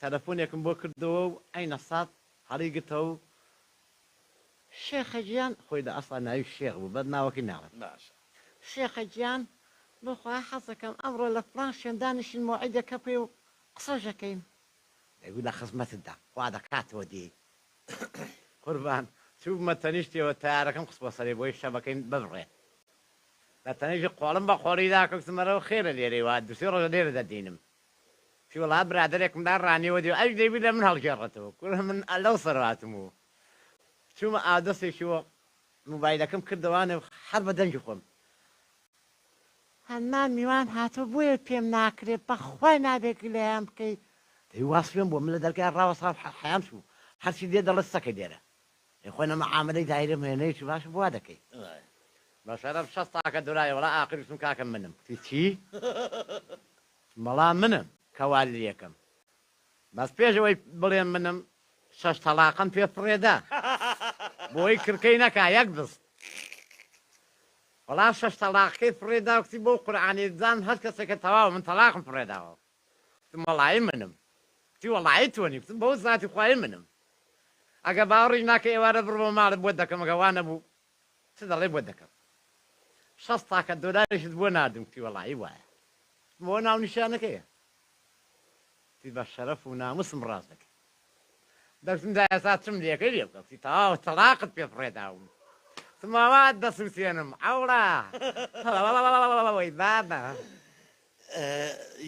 تەلەفۆنێکم بۆ کردەوە و ئەینە سات هەڵی گرتەوە و شێخە گیان خۆی لە ئەسڵا ناوی شێخ بوو بەد ناوەکی ناڵێت باشە شێخە گیان بۆخوا حەزەکەم ئەمڕۆ لە فڵان شوێندانیشین مۆعیدەکە پێ و قسەژەکەین دەیگو لە خزمەتتدا خوا دەکاتەوە دی قوربان چوومە تەنیشتیەوە تارەکەم قسە بە سەرێ بۆی شەبەکەین ببڕێ لە تەنیشی قۆڵم بە خۆریدا کەکسمەرەوە خێرە لێرەوە دوسێ ڕۆژە لێرە دەدینم پیوەڵا برادێکمدا ڕانیەوە دی ئەو دەیبی لە من هەڵگێڕێتەوە کورە من لەو سەرهاتم و چوومە ئادەستێکیوە موبایلەکەم کردەوانێ هەر بە دەنگی خۆم هەنمان میوان هاتوو بۆیە پێم ناکرێت بەخوای نابێت لەیان بکەیت دەی واسوێن بۆ من لە دەرگای ڕاوەسا حیام چوو هەرچی دێ دەڵێت سەکە دێرە خۆی نەمە عاملەی دایرم هێنەیەکی باش بوا دەکەی بەشەرەف 6 تاکە دۆلاری وڵا ئاخریشم کاکەم منم چی بەڵام منم کەوالی یەکەم بەس پێشەوەی بڵێن منم 6 تەلاقم پێ فڕێدا بۆی کرکەی نەکا یەک دەست وەڵام 6 تەلاقەکەی فڕێدا وتی بۆ قورعانی زان هەر کەسێکە تەواو من تەلاقم فڕێداوە وەڵایی منم تی وەڵایی تۆنی بۆ زاتی خوای منم ئەگە باوەڕی ناکە ئێوارە بڕبە ماڵت بۆ دەکەم ئەگەوانە بوو چ دەڵێ بۆ دەکەم 6 تاکە دۆلاریشت بۆ ناردم تی وەڵایی وایە بۆ ناو نیشانەکەیە تی بە شەرەف و ناموسم ڕاست دەکەی دەستم دا ئێستا چم لێکەی لێ بکەسی تەواو تەلاقت پێ فڕێداوم سماوات دەسووتێنم ئەوڵا وەی بابە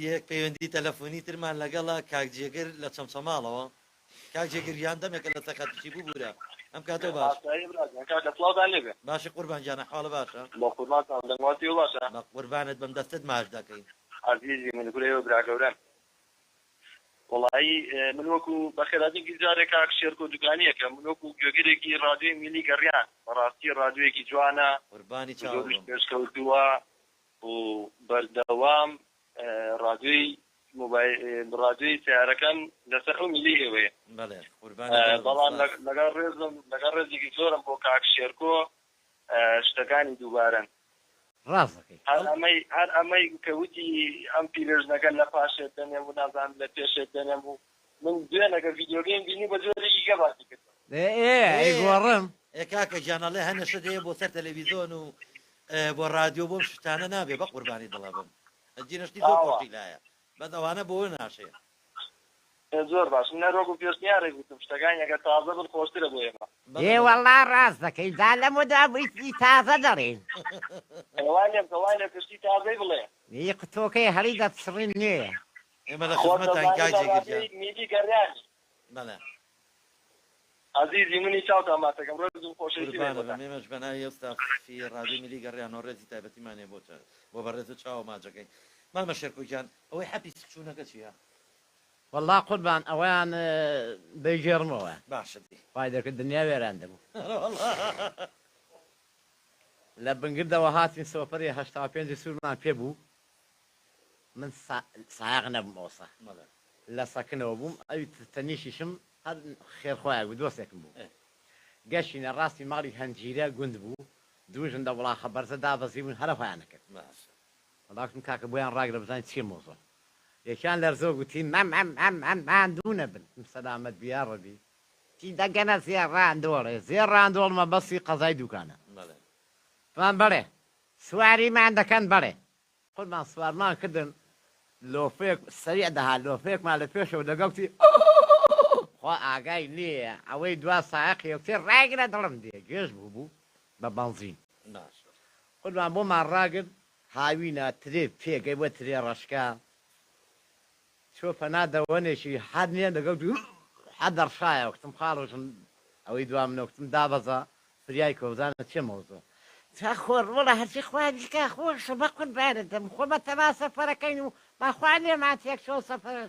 یەک پەیوەندی تەلەفۆنی ترمان لەگەڵا کاکجێگر لە چەمچەماڵەوە کاکجێگر یاندەمێکە لە تەقەتشی بوو بوورە ئەم کاتۆ باش باشی قوربانجانە حاڵە باشە بە قوربانت بەم دەستت ماش دەکەین عزیزی من گورەوە براگەورە وڵایی من وەکو بەخێراتێکی جارێک کاک شێرکۆ دوکانیەکە من وەکو گوێگرێکی ڕادیۆی میلی گەڕیان بەڕاستی ڕادیۆیەکی جوانە قوربانی زۆریش پێشکەوتووە و بەردەوام ڕادیۆی ڕادیۆی سیارەکەم لەسەر ئەو میلی ئێوەیە بەڵام لەگەڵ ڕێزێکی زۆرم بۆ کاک شێرکۆ شتەکانی دووبارەن ڕاستەکەی هەر ئەمەی کەوتی ئەم پیرێژنەکە لە پاشێت دەنێم و نازان لە پێشێت دەنێم و من دوێنەکە ڤیدیۆگەیم بینی بە زۆرێکی گەباتی کرد گۆڕم کاکە گیانەڵێ هەنەشە دەیە بۆ سەر تەلەڤیزۆن و بۆ رادیۆ بۆم شتانە نابێ بە قوربانی دڵە بم جینشتی زۆر خۆشی لایە بەدەوانە بۆ ناشێ زۆر باش نەرۆک و پێشنیارێک گوتم شتەکانیەکە تازە بن خۆشترە بۆ ئێمە وەڵا ڕاست دەکەی دا لەمەدا بریتی تازە دەڕێن کەوانێ کشتی تازەی بڵێ یەک تۆکەی هەری دەپسڕین نوێ ئێمە لە خزمەتان کاکجێگر میدی گەڕیان بەڵێ عزیزی منی چاوتە ماتەکەم ڕۆژم خۆشەویستی مێمەش بەناوی ئێستا فی ڕادیۆ میلی گەڕیان و ڕێزی تایبەتیمانێ بۆ بەڕێز چاوە ماجەکەی مامە شێرکۆکیان ئەوەی حەپی چوونەکە چییە وەڵا قوربان ئەویان دەیژێڕمەوە باشە پای دەکرد دنیا وێران دەبوو لە بنگردەوە هاتین سۆپەری هەشتا پێنجی سوورمان پێ بوو من سایغ نەبووم ئەوسا لە سەکنەوە بووم ئەوی تەنیشیشم هەر خێرخۆیان بوو دۆستێکم بوو گەشتینە ڕاستی ماڵی هەنجیرە گوند بوو دوژن دە وڵا خەبەرزە دابەزی بوون هەرە خۆیان نەکرد وڵاکم کاکە بۆیان ڕاگرە بزانین چی مۆزۆ یەکیان لەرزۆ گوتی ماندوونە بن سەلامەت بیاڕەبی تی دەگەنە زێڕاندۆڵێ زێڕاندۆڵمە بەسی قەزای دوکانە فان بەڵێ سواریمان دەکەن بەڵێ قوربان سوارمان کردن لۆفێک سەریع دەها لۆفێکمان لە پێشەوە دەگەوتی خوا ئاگای نییە ئەوەی دوا ساعقی یەکتر ڕاگرە دڵم دێ گێژ بوو بە بەنزین قوربان بۆمان ڕاگرت هاوینە ترێ پێگەی بۆ ترێ ڕەشکە چۆ پەنا دەوەنێکی حەد نییە دەگەوت حەد دەڕشایە وەختم خاڵۆژم ئەوەی دوا منەوەختم دابەزە فریای کەوزانە چێ مەوزۆ تا خۆر وڵە هەرچی خوا دیکە خۆشە بە قوربانە دەم خۆ بە تەما سەفەرەکەین و ماخوا لێمان تێک چۆ سەفەر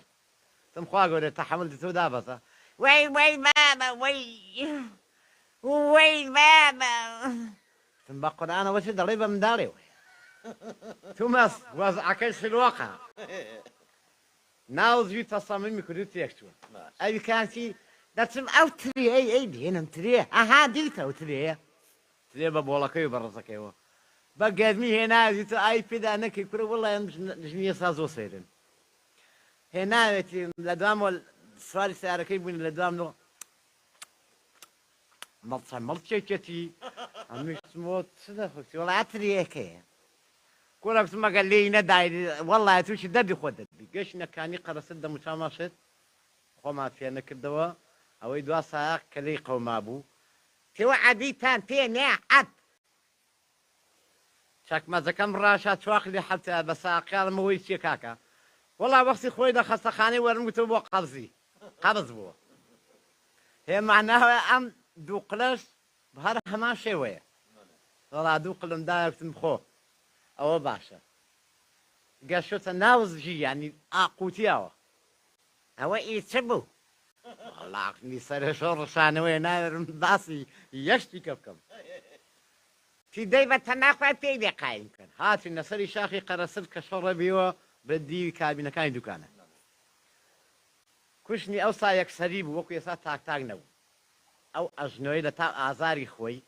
تم خوا گەورە تەحەمل تۆ دابەزە وەی مامە وەی مامە تم بە قورئانەوە چ دەڵێ بە منداڵێەوە تومەس وەزعەکەی سلوەقە ناوزوی تەسەمیمی کردو تێک چوون ئەوی کاتی دەچم ئەو ترێ ئەی بێنم ترێ ئەها دیتەوە ترێ ترێ بە بۆڵەکەی و بەڕزەکەیەوە بە گەرمی هێناوی تو ئای پێدا نەکەی کورە وڵایەن ژنی ئێستا زۆر سێرن هێناوێتی لە دوامەوە سواری سیارەکەی بوون لە دوامەوە مەڵچە مەڵچێکێتی ئەمیشتمەوە چ دەخۆکتی وڵات ترێەکەیە کوڕەکتم مەگەر لێی نەدای وەڵای تووشی دەردی خۆ دەبی گەشتنەکانی قەرەسەت دەموچاماشێت خۆمان پێ نەکردەوە ئەوەی دوا ساق کە لەی قەوما بوو تێوە عەدیتان پێ نێ عەد چاکمەزەکەم ڕاشا چواقلی حەوتە بە ساقیاڵمەوەی چیە کاکە وەڵا وەختی خۆی لە خەستەخانەی وەرم گوتەوە بۆ قەبز بووە هێماناوە ئەم دوو قلەش هەر هەمان شێوەیە وەڵا دوو قلم دایەکتم خۆ ئەوە باشە گەشتە ناوزژی ینی ئاقوتیاوە ئەوە ئیچ بوو وەڵاقنی سەرشۆ ڕشانەوەی ناوێرم باسی یەشتی کە بکەم تی دەی بە تەناخوا پێی لێ قایم کرد هاتین لەسەری شاخی قەرەسەر کە شەڕەبیەوە بە دیوی کابینەکانی دوکانە کوشتنی ئەو سا یەکسەری بوو وەکو ئێستا تاک نەبوو ئەو ئەژنۆی لە تا ئازاری خۆی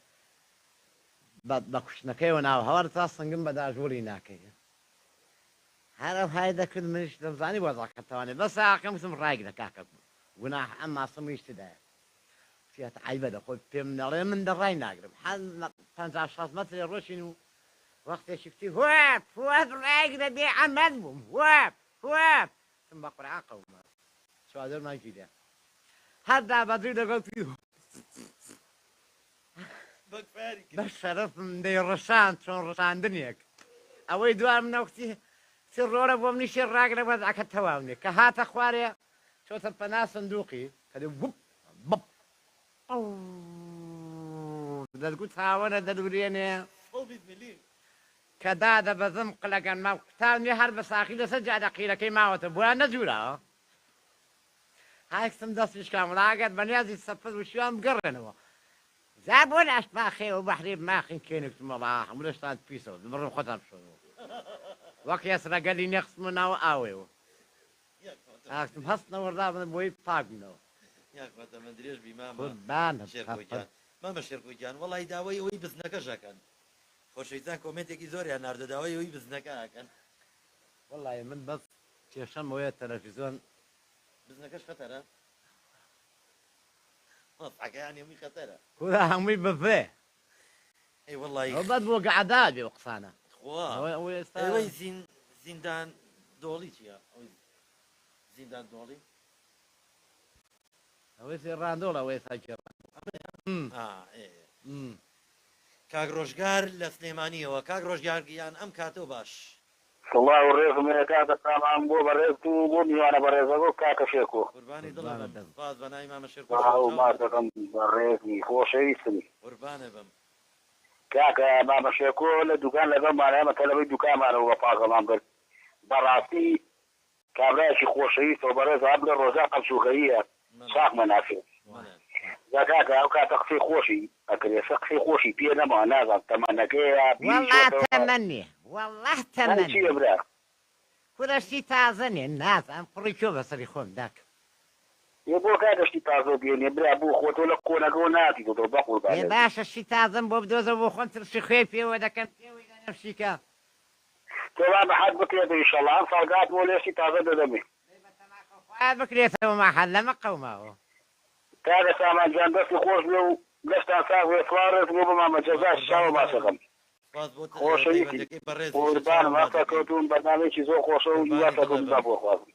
بە کوشتنەکەیەوە ناوە هەوار تا سنگم بە داژوری ناکەی هەرە های دەکرد منش دەزانی وەزاکەتەوانێ بە ساقەم وتم ڕایگرە کاکە گوناح ئەم ماسەمی شتدایە فیات عیبە دەخۆی پێم نەڵێ من دەڕای ناگرم 50 مەترێ ڕۆشین و وەختێکی کتی وەپ ڕایگرە بێ عەمەل بووم وەپ تم بە قورعان قەومە چوادەر ماگیرە هەردا بەدوو دەگەڵی بەکفاری کرد. بە شەرفم دەی ڕەشان چۆن ڕەشاندنێک ئەوەی دوام نەوتی چ ڕۆرە بۆم نیشی ڕاگرە بەداکە تەواونێ کە هاتە خوارێ چۆتە پەنا سندوقی کە بپ دەستگوت هاوەنە دەدورێنێ کە دادە بەزم قلەکەن ما قوتاونێ هەر بە ساقی لەسەر جادەقیرەکەی ماوەتە بووە نەجوورەوە هاکسم دەستیشکام لاگەت بەنیازی سەفر وشیوان بگەڕێنەوە زابۆ لاش ماخێەوە بەحری ماخین کێنێکتمەڵا هەموو لەشتان پیسەوە بڕم خۆتان بشۆنەوە وەک یاسرەگەلی نەخسم و ناوە ئاوێەوە هاکسم هەستنەوەڕدا بن بۆی پاکبنەوە یاکمەتە من درێژ بی مامە قوربانە شێرکۆیان مامە شێرکۆیان وەڵی داوای ئەوەی بزنەکەشەکەن خۆشەویستان کۆمنتێکی زۆریان ناردە داوای ئەوەی بزنەکە ئاکەن وەڵی من بەس کێشەم ئەوەیە تەلەڤیزۆن بزنەکەش خەتەرە مەسعەکەیان هەمووی خەتەرە کودا هەمووی بەبێ ئەی وەڵی ئەو بەد بۆ گەعەدا بێ و قسانە خوا ئەوەی ئێستا ئەوەی زیندان دۆڵی چییە ئەوەی زیندان دۆڵی ئەوەی ڕاندۆڵ ئەوەی ساکێڕ کاک ڕۆژگار لە سلێمانیەوە کاک ڕۆژگارگیان ئەم کاتەوە باش الله ڕێزم کاتە سامان بۆ بەڕێز و بۆ میوانە بەڕێزەوە کاکە شێکۆ قوربانی دڵم باز بە ناوی مامە شێرکۆ مادەکەم بەڕێزی خۆشەویستنی قوربانە بم کاکە مامە شێکۆ لە دوکان لەگەڵمانەمە تەلەوەی دوکانمانەوە بە پاگەڵام کرد بەڕاستی کابرایەکی خۆشەویستەوە بەڕێز هەبلە ڕۆژا قەمسووخەییە چاقمە نافێ کاکە ئەو کاتە قسەی خۆشی ئەکرێ قسەی خۆشی پێ نەما نازان تەمەنەکەیە والله تەمەنێ والله تەمەنێ چییە برا کوڕەشتی تازە نێ نازانم کوڕی کێ بەسەری خۆم داکە یە بۆ کاتەشتی تازە بێنێ برا بۆ خۆتۆ لە کۆنەکەەوە ناتی تۆ ێ بەقوربان باشە شی تازم بۆ بدۆزە بۆ خۆم ترشی خوێ پێوە دەکەم پێوەی دەنەفشیکە تۆوا بەحەد بکرێتە ئینشەڵڵا ئەم ساڵگات بۆ لێشتی تازە دەدەمێ خوای بکرێتەوە ماحەل لەمە قەوماوە کاکە سامانجان دەستی خۆش بێ و دەستان ساغ بێ سوارێت بۆ بمامە جەزاش چاوە باسەکەم خۆشەویستی قوربانم هەستا کەوتوم بەرنامەیەکی زۆر خۆشە و دواتە کەوتدا بۆ خوازم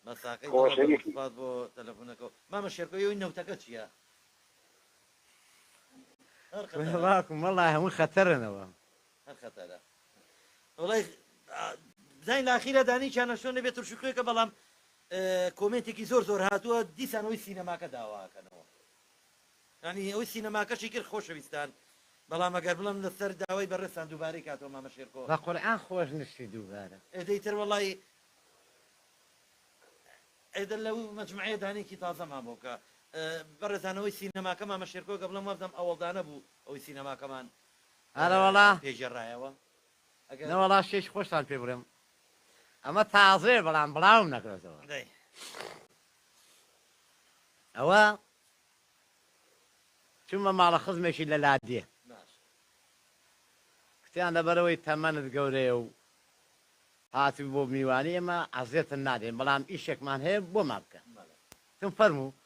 خۆشەویستی بۆ تەلەفۆنەکەەوە مامە شێرکۆیەوەی نەوتەکە چییە واکم وەڵای هەموو خەتەرنەوە هەر خەتەرە وڵی زین لە ئاخیرە دانیچیانە شوێنە بێت ترشوکێکە بەڵام کۆمنتێکی زۆر زۆر هاتووە دیسانەوەی سینەماکە داواکەنەوە ینی ئەوەی سینەماکەشی کرد خۆشەویستان بەڵام ئەگەر بڵم لەسەر داوای بەڕێستان دووبارەی کاتەوە مامە شێرکۆ بە قورئان خۆش نشتی دووبارە ئەدەیتر وەڵی ئەدە لەو مەجموعەیە دانێکی تازەمان بۆکە بەڕێزانەوەی سینەماکە مامە شێرکۆ گە بڵم وەبدەم ئەوەڵدانە بوو ئەوەی سینەماکەمان ئەرەوەڵا پێژێڕایەوە نەوەڵا شێش خۆشتان پێ بڕێم ئەمە تازێ بەڵام بڵاوم نەکرێتەوە ئەوە چونمە ماڵە خزمێکی لە لادێ کتیان لەبەرەوەی تەمەنت گەورەیە و هاتی بۆ میوانی ئێمە عەزیەتن نادێن بەڵام ئیشێکمان هەیە بۆ ما بکە تم فەرموو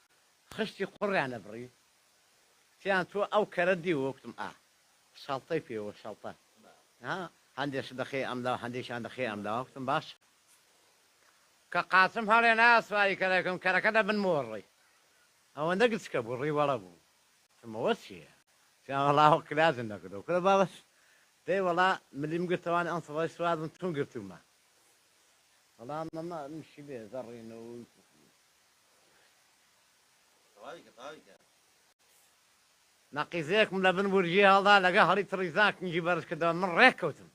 خشتی قوڕیانە بڕی تیان تۆ ئەو کەرە دیوە وەکتم شەڵتەی پێوە شەڵتە هەندێش دەخێ ئەمدا هەندێکیان دەخێ ئەمدا وەکتم باش کە قاچم هەڵێ ناسواری کەرەکەم کەرەکە دە بن مۆڕی ئەوەندە گچکە بوو ڕیوەڵە بوو تمەوە چییە وەڵاوە کلازن نەکردەوە کرە بابەت دەی وەڵا ملیم گرتەوان ئەم سەڵی سوازم چون گرتومە وەڵام ئەمە نشی بێ زەڕینەوە نەقیزەیەکم لە بن بورجی هەڵدا لەگە هەڵی تڕیزاکنجی بەرز کردەوە من ڕێککەوتم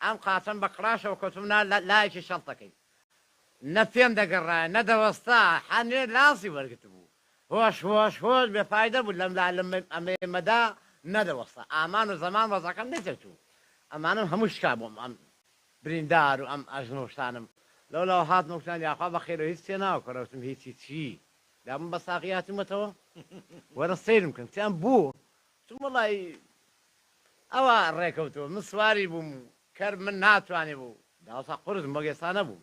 ئەم قاچەم بە قڕاشەوە کەوتم لایەکی شەڵتەکەی نە پێم دەگەڕایە نەدەوەستا حەنێ لاسی وەرگرت بوو هۆش هۆش هۆش بێفایدە بوو لەم ئەمێمەدا نەدەوەستا ئامان و زەمان وەزەکەم نەچەچوو ئەمانم هەموو شکا بووم ئەم بریندار و ئەم ئەژنۆشتانم لەو هات نوشتان یاخوا بەخێرە هیچ تێ ناوە کەڕەوتم هیچی چی دامن بە ساقیاتیمەتەوە وەرە سەیرم کردم تیان بوو چون وەڵی ئەوە ڕێکەوتەوە من سواری بووم کەر من ناتوانێ بوو داوسا قورزم بەگێستانە بوو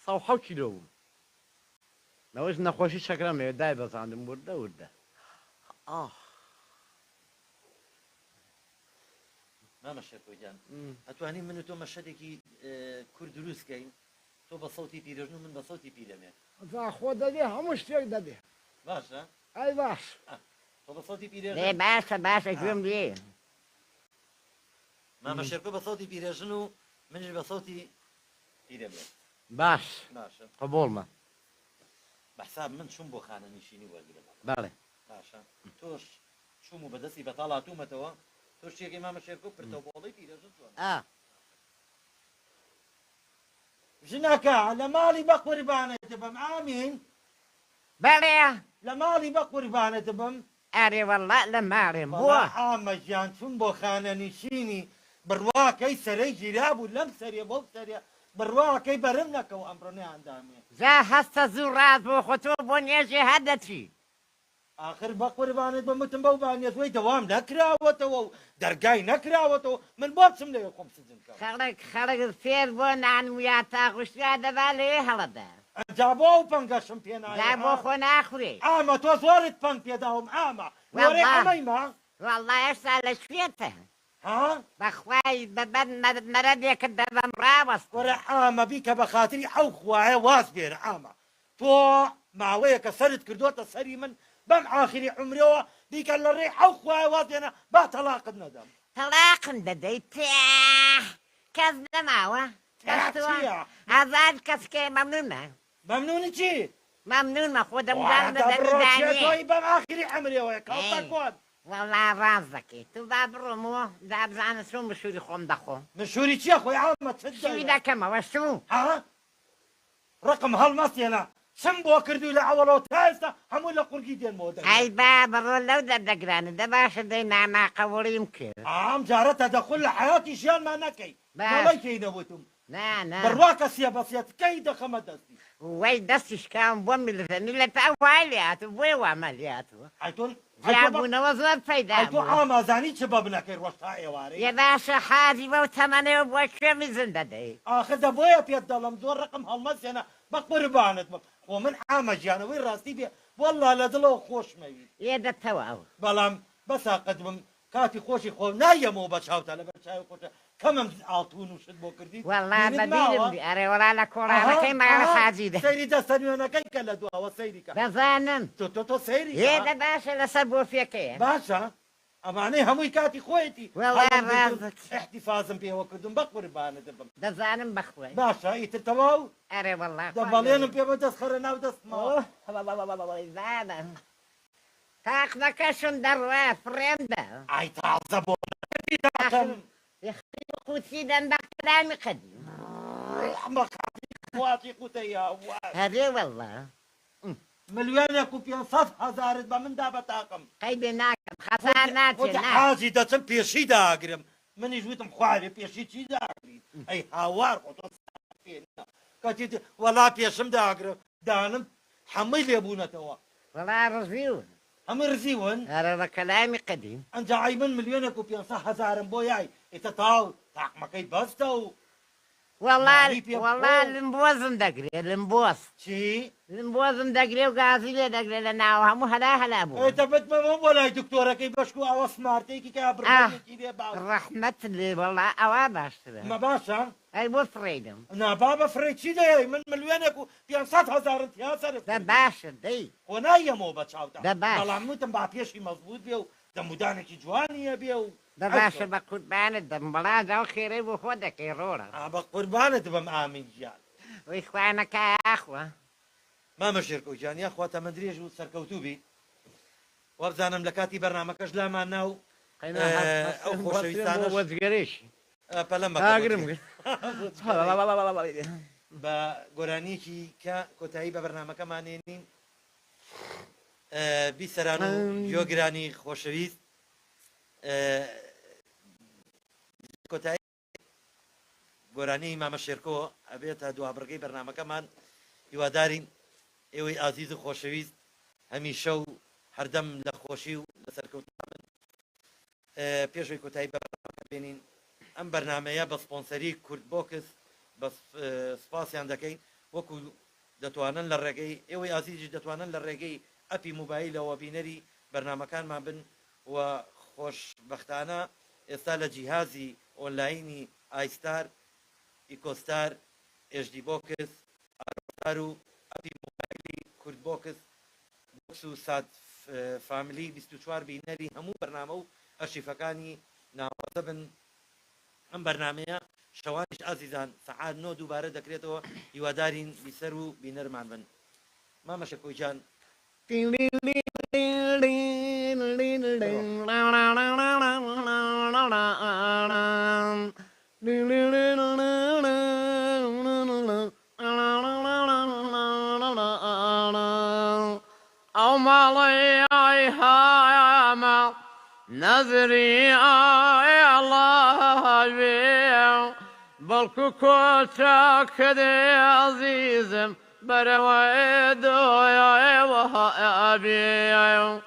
100 کیلۆ بووم نەوەش نەخۆشی شەکرەمێ دای بەزاندم وردە وردە مامە شێرکۆیان ئەتوانین من و تۆ مەشەدێکی کورد دروستکەین تۆ بە سەوتی پیرەژن و من بە سەوتی پیرەمێ خۆ دەدێ هەموو شتێک دەبێ باشە ئەی باش تۆ بە سەوتی لێ پیرێژن باشە باشە گوێم لێ مامە شێرکۆ بە سەوتی پیرێژن و منیش بە سەوتی پیرە بێت باش باشە قبولمە بەحساب من چوم بۆ خانە نشینی وەرگرم بەڵێ باشە تۆش چوم و بەدەستی بەتاڵ هاتوومەتەوە تۆ شتێکی مامە شێرکۆ پرتەوە بۆڵی پیرێژن چۆن ژنەکە لە ماڵی بە قوربانێتە بم ئامین بەڵێ لە ماڵی بە قوربانێتە بم ئەرێ وەڵا لە ماڵێم بۆ بووە ئامەژیان چوون بۆ خانە نشینی بڕواکەی سەرەی گیرا بوو لەم سەریە بۆ سەریە بڕواکەی بەرم نەکەو ئەمڕۆنیاندامێ جا هەستە زوو ڕاست بۆ خۆتۆ بۆ نێژێ هەدەچی آخر بە قوربانێت بمتم بەو بانێزوەی دەوام نەکراوەتەوە و دەرگای نەکراوەتەوە من بۆ بچم لەوێ خۆم سزمکە خەڵک فێر بۆ نانویا تا خوشتیا دەبا لەوێ هەڵەدا ئەجا بۆ ئەو پەنگەشم پێ جا بۆ خۆ ناخورێ ئامە تۆ زۆرت پەنگ پێداوم ئامە وەرێ ئەمەیما وەڵا ئێستا لە شوێتە ها بەخوای بەبەر نەرەدێکت دەبەم ڕاوەست وەرە ئامە بیکە بە خاتری ئەو خوایە واز بێنە ئامە تۆ ماوەیە کە سەرت کردوتە سەری من بەم ئاخری عمرەوە دیکە لە ڕێ ئەو خوایە واز بێنە با تەلاقت نەدەم تەلاقم دەدەیت کەس نەماوە ئازاد کەسکێ مەمنونە مەمنونی چی مەمنونمە خۆ دەمدان دەدەدانێ بەم ئاخری عمرەوەیە کەڵتە کۆن وەڵا ڕاز دەکەیت تو با بڕۆمەوە دابزانە چۆن بەشووری خۆم دەخۆم مشوری چییە خۆی ئامە شووی دەکەمەوە شوو ها ڕقم هەڵمەستێنە چم بۆ کردووی لە ئەوڵەوە تا ئێستا هەموو لە قورگی دێنمەوە ئەی با بڕۆ لەو دەردەگرانە دەباشە دەی ناماقەوەڵیم کرد ئام جارە تەدەخل لە حیاتی ژیانمان نەکەی مەڵی کەی نەوتم بڕواکە سیە بەسیەتکەی دەخەمە دەستی وەی دەستیشکام بۆ میلزەنی لە تا وای لێهاتوو بۆی وامەلیاتوە جابوونەوە زۆر پەیدا تۆ ئامازانی چ بە بنەکەی ڕۆشتا ئێوارەی یە باشە حاجی بەو تەمەنەوە بۆ کوێمی زن دەدەی ئاخر دەبۆیە پێت دەڵم زۆر ڕقم هەڵمەسێنە بە قوربانت بم خۆ من ئامە ژیانەوەی ڕاستی بێ وەڵا لە دڵەوە خۆشمەوی ئێدەتەوە بەڵام بەساقت بم کاتی خۆشی خۆ نایەمەوە بە چاوتە لەبەر چاوی خۆشە کەمم ئاڵتون و شت بۆ کردی وەڵا بەبیرم ئەرێ وەڵا لە کۆڕانەکەی ماڵە حاجی دە سەیری دەستە نوێنەکەی کە لە دووەوە سەیریکە دەزانم تۆ سەیری هێدە باشە لەسەر بۆ فێکەیە باشە ئەمانەی هەمووی کاتی خۆیەتی احتیفازم پێوە کردم بە قوربانت بم دەزانم بەخوێ باشە ئیتر تەواو ئەرێ وەڵا دەبەڵێنم پێ بە دەست خەرە ناو دەستمەوە زانم تاقنەکەشم دەڕوە فرێندە ئای تازە بۆ قوچی دەن بە کەلامی قەدیم خواتی قوتەیە هەرێ وەڵا ملیۆنێک و 500,000 بە مندا بە تاقم قەی بێ ناکەم خەسار ناچێت حاجی دەچم پێشی داگرم منیش وتم خوارێ پێشی چی داگری ئەی هاوار کاتی وەڵا پێشم داگرم دانم هەمووی لێبوونەتەوە وەڵا ڕزیون هەمووی ڕزیون هەرە بە کەلامی قەدیم ئەنجای من ملیۆنێک و 500,000 بۆ یای ئێتە تاو تاقمەکەی بەستە و وەڵا لمبۆزم دەگرێت لمبۆز چی لمبۆزم دەگرێ و گازی لێ دەگرێت لە ناو هەموو هەلا بوو ئێتە بتمەوە بۆ لای دکتۆرەکەی بەشک و ئەوە سمارتێکی کە بڕێکی بێ باو ڕەحمەت لێ وەڵا ئەوە باشترە مە باشە ئەی بۆ فڕێدم نابا بە فڕێ چی دەیە من ملیۆنێک و 500,000 تیا سەر دە باشە دەی خۆ نایەمەوە بە چاوتە دە باش بەڵام وتم با پێشی مەزبوط بێ و دەمودانێکی جوانیە بێ و دە باشە بە قوربانت دەم بەڵا داو خێرەی بۆ خۆ دەکەی ڕۆرە بە قوربانت بم ئامین گیان وەی خوانەکە ئاخوە مامە شێرکۆ گیان یا خواتە من درێژ و سەرکەوتوو بی وەبزانم لە کاتی بەرنامەکەش لامان ناو ئەو خۆشەویستانە وەزگەرێشی پەلەم ئاگرم بە گۆرانیەکی کە کۆتایی بە بەرنامەکەمانێنین بیسەران و یۆگرانی خۆشەویست کۆتایی گۆرانی مامە شێرکۆ ئەبێتە دوابڕگەی بەرنامەکەمان هیوادارین ئێوەی ئازیز و خۆشەویست هەمیشە و هەردەم لە خۆشی و لە سەرکەوتن پێشوی کۆتایی بەرنامەکە بێنین ئەم بەرنمەیە بە سپۆنسەری کورد بۆکس بە سپاسیان دەکەین وەکو دەتوانن لە ڕێگەی ئێوەی ئازیزی دەتوانن لە ڕێگەی ئەپی موبایلەوە بینەری بەرنمەکانمان بن و خۆشبەختانە ئێستا لە جیهازی ئۆنلاینی ئایستار ئیکۆستار HD بۆکس ئارۆستار و ئەپی موبایلی کورد بۆکس بۆکس و سات فامیلی 24 بینەری هەموو بەرنامە و ئەرشیفەکانی ناوازە بن ئەم بەرنمەیە شەوانیش ئازیزان سەعات 9 دووبارە دەکرێتەوە هیوادارین بیسەر و بینەرمان بن مامەشە کۆیجان أو مالي أي هاما نذري أي الله بيو بلكو كوتا كدي عزيزم برويدو يا وهابيو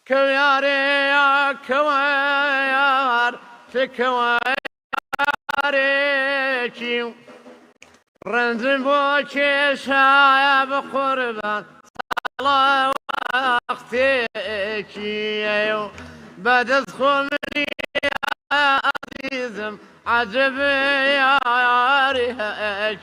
كوياري يا كويار تكوياري رنز بوشي شايب قربان صلاة وقتي بدت خمني يا عزيزم عجب يا ريحي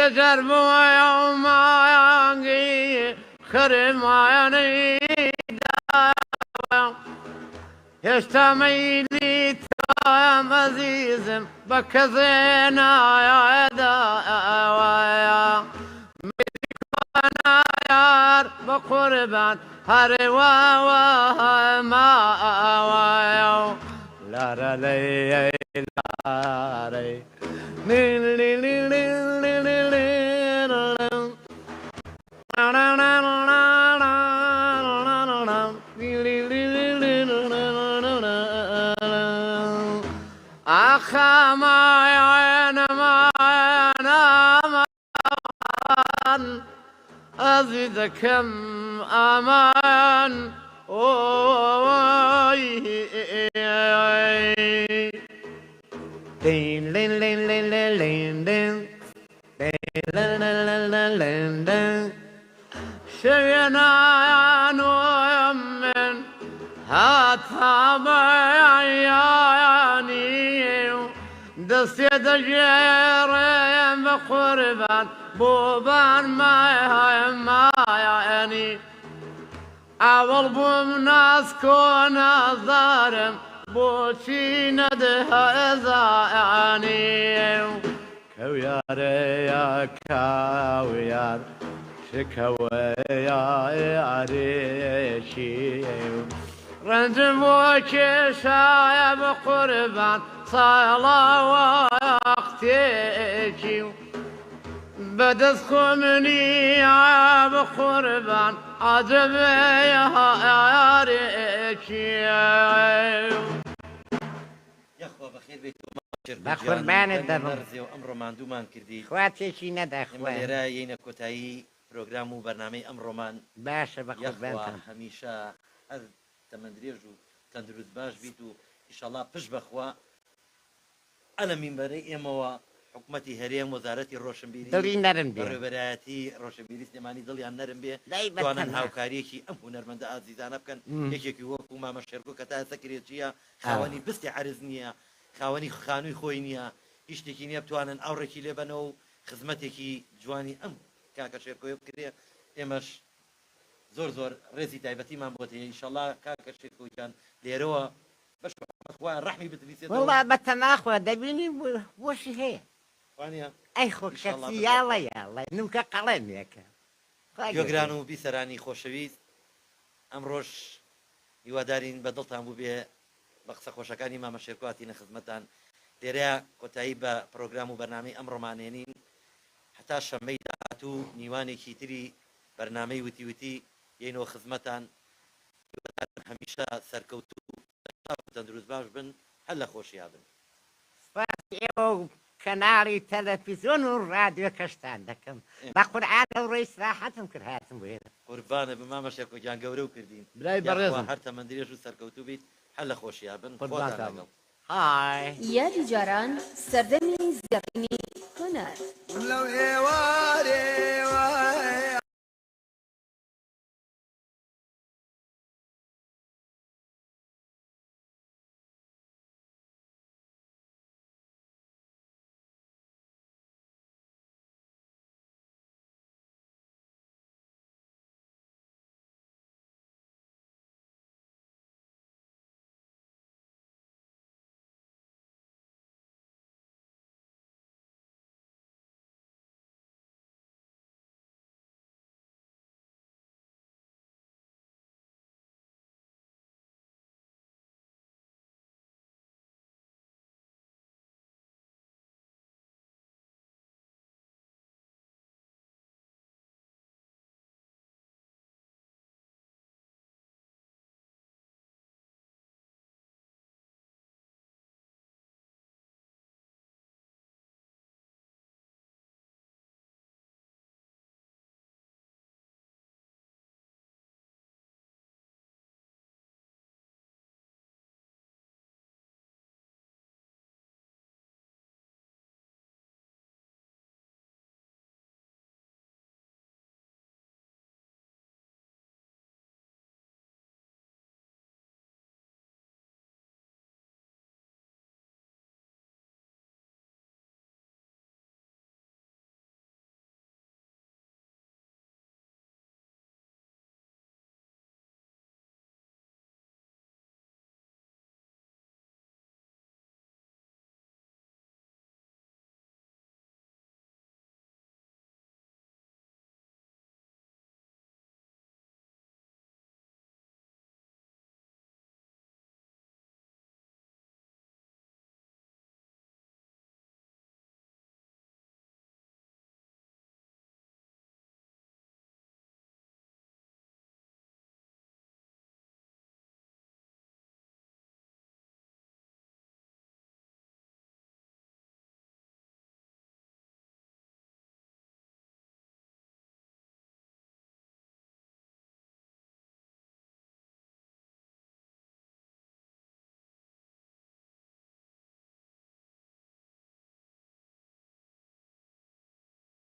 سجر بويا وما ينقي خرم عيني يشتميلي تايم عزيزم بكزينا يا داويا ميكونا يار بقربان هروا وما ويا لا لا لا لا أخا ما يعين ما أمان أزيد كم أمان دين لين لين لين لين لين لين شينا يا نومن هاتها يعني دست دجيرين بقربان بوبان ما يعني أول بومناس كونا ظارم بوشي ندها يعني كويار يا كويار شكوى يا ريشي رنجم وكي شايب قربان صلاة وقتي بدت خمني يا بقربان عجب يا ريشي یاخوا بەخێر بێت بەقوربانت دەبم و ئەمڕۆ ماندوومان کردی خواتێکی نەدا ئێمە لێرە یەینە کۆتایی پرۆگرام و بەرنامەی ئەمڕۆمان باشە بەقوربانتان هەمیشە هەر تەمەندرێژ و تەندروست باش بیت و ئیشەڵا پشت بەخوا ئەلە مینبەرەی ئێمەوە حکوومەتی هەرێم وەزارەتی ڕۆشنبیری دڵی نەرم بێ بەڕێوەبەرایەتی ڕۆشنبیری سلێمانی دڵیان نەرم بێ توانن هاوکاریەکی ئەم هونەرمەندە ئازیزانە بکەن یەکێکی وەکو مامە شێرکۆ کە تا ئێستا کرێتچیە خاوەنی بستی عەرز نییە خاوەنی خانووی خۆی نییە هیچ شتێکی نییە بتوانن ئەوڕێکی لێ بنەوە و خزمەتێکی جوانی ئەم کاکە شێرکۆی بکرێ ئێمەش زۆر زۆر ڕێزی تایبەتیمان بۆ هەیە ئینشەڵا کاکە شێرکۆیان لێرەوە بەش ڕەحمی بتویسێت وڵا بەتەناخوا دەبینی بۆشی هەیە ئەی خۆکەسی یاڵە یاڵە نوکە قەڵەمێکە گوێگران و بیسەرانی خۆشەویست ئەمڕۆژ هیوادارین بە دڵتان بوو بێ بە قسە خۆشەکانی مامە شێرکۆاتینە خزمەتان لێرەیە کۆتایی بە پرۆگرام و بەرنامەی ئەمڕۆمانێنین هەتا شەمەی داهاتوو نیوانێکی تری بەرنامەی وتی یەینەوە خزمەتان هەمیشە سەرکەوت و تەندروست باش بن هەر لە خۆشییا بن ئێوە کەناڵی تەلەڤیزیۆن و ڕادیۆ کەشتان دەکەم بە قورعانە و ڕێی سراحەتم کرد هاتم وێرە قوربانە بە مامە شێرکۆیان گەورە و کردین برای بەڕێزم هەر تەمەندرێژ و سەرکەوتوو بیت هەر لە خۆشییا بن قوربانتان لەگەڵ. هاي یادی جاران سەردەمی زیێڕینی هۆنەر.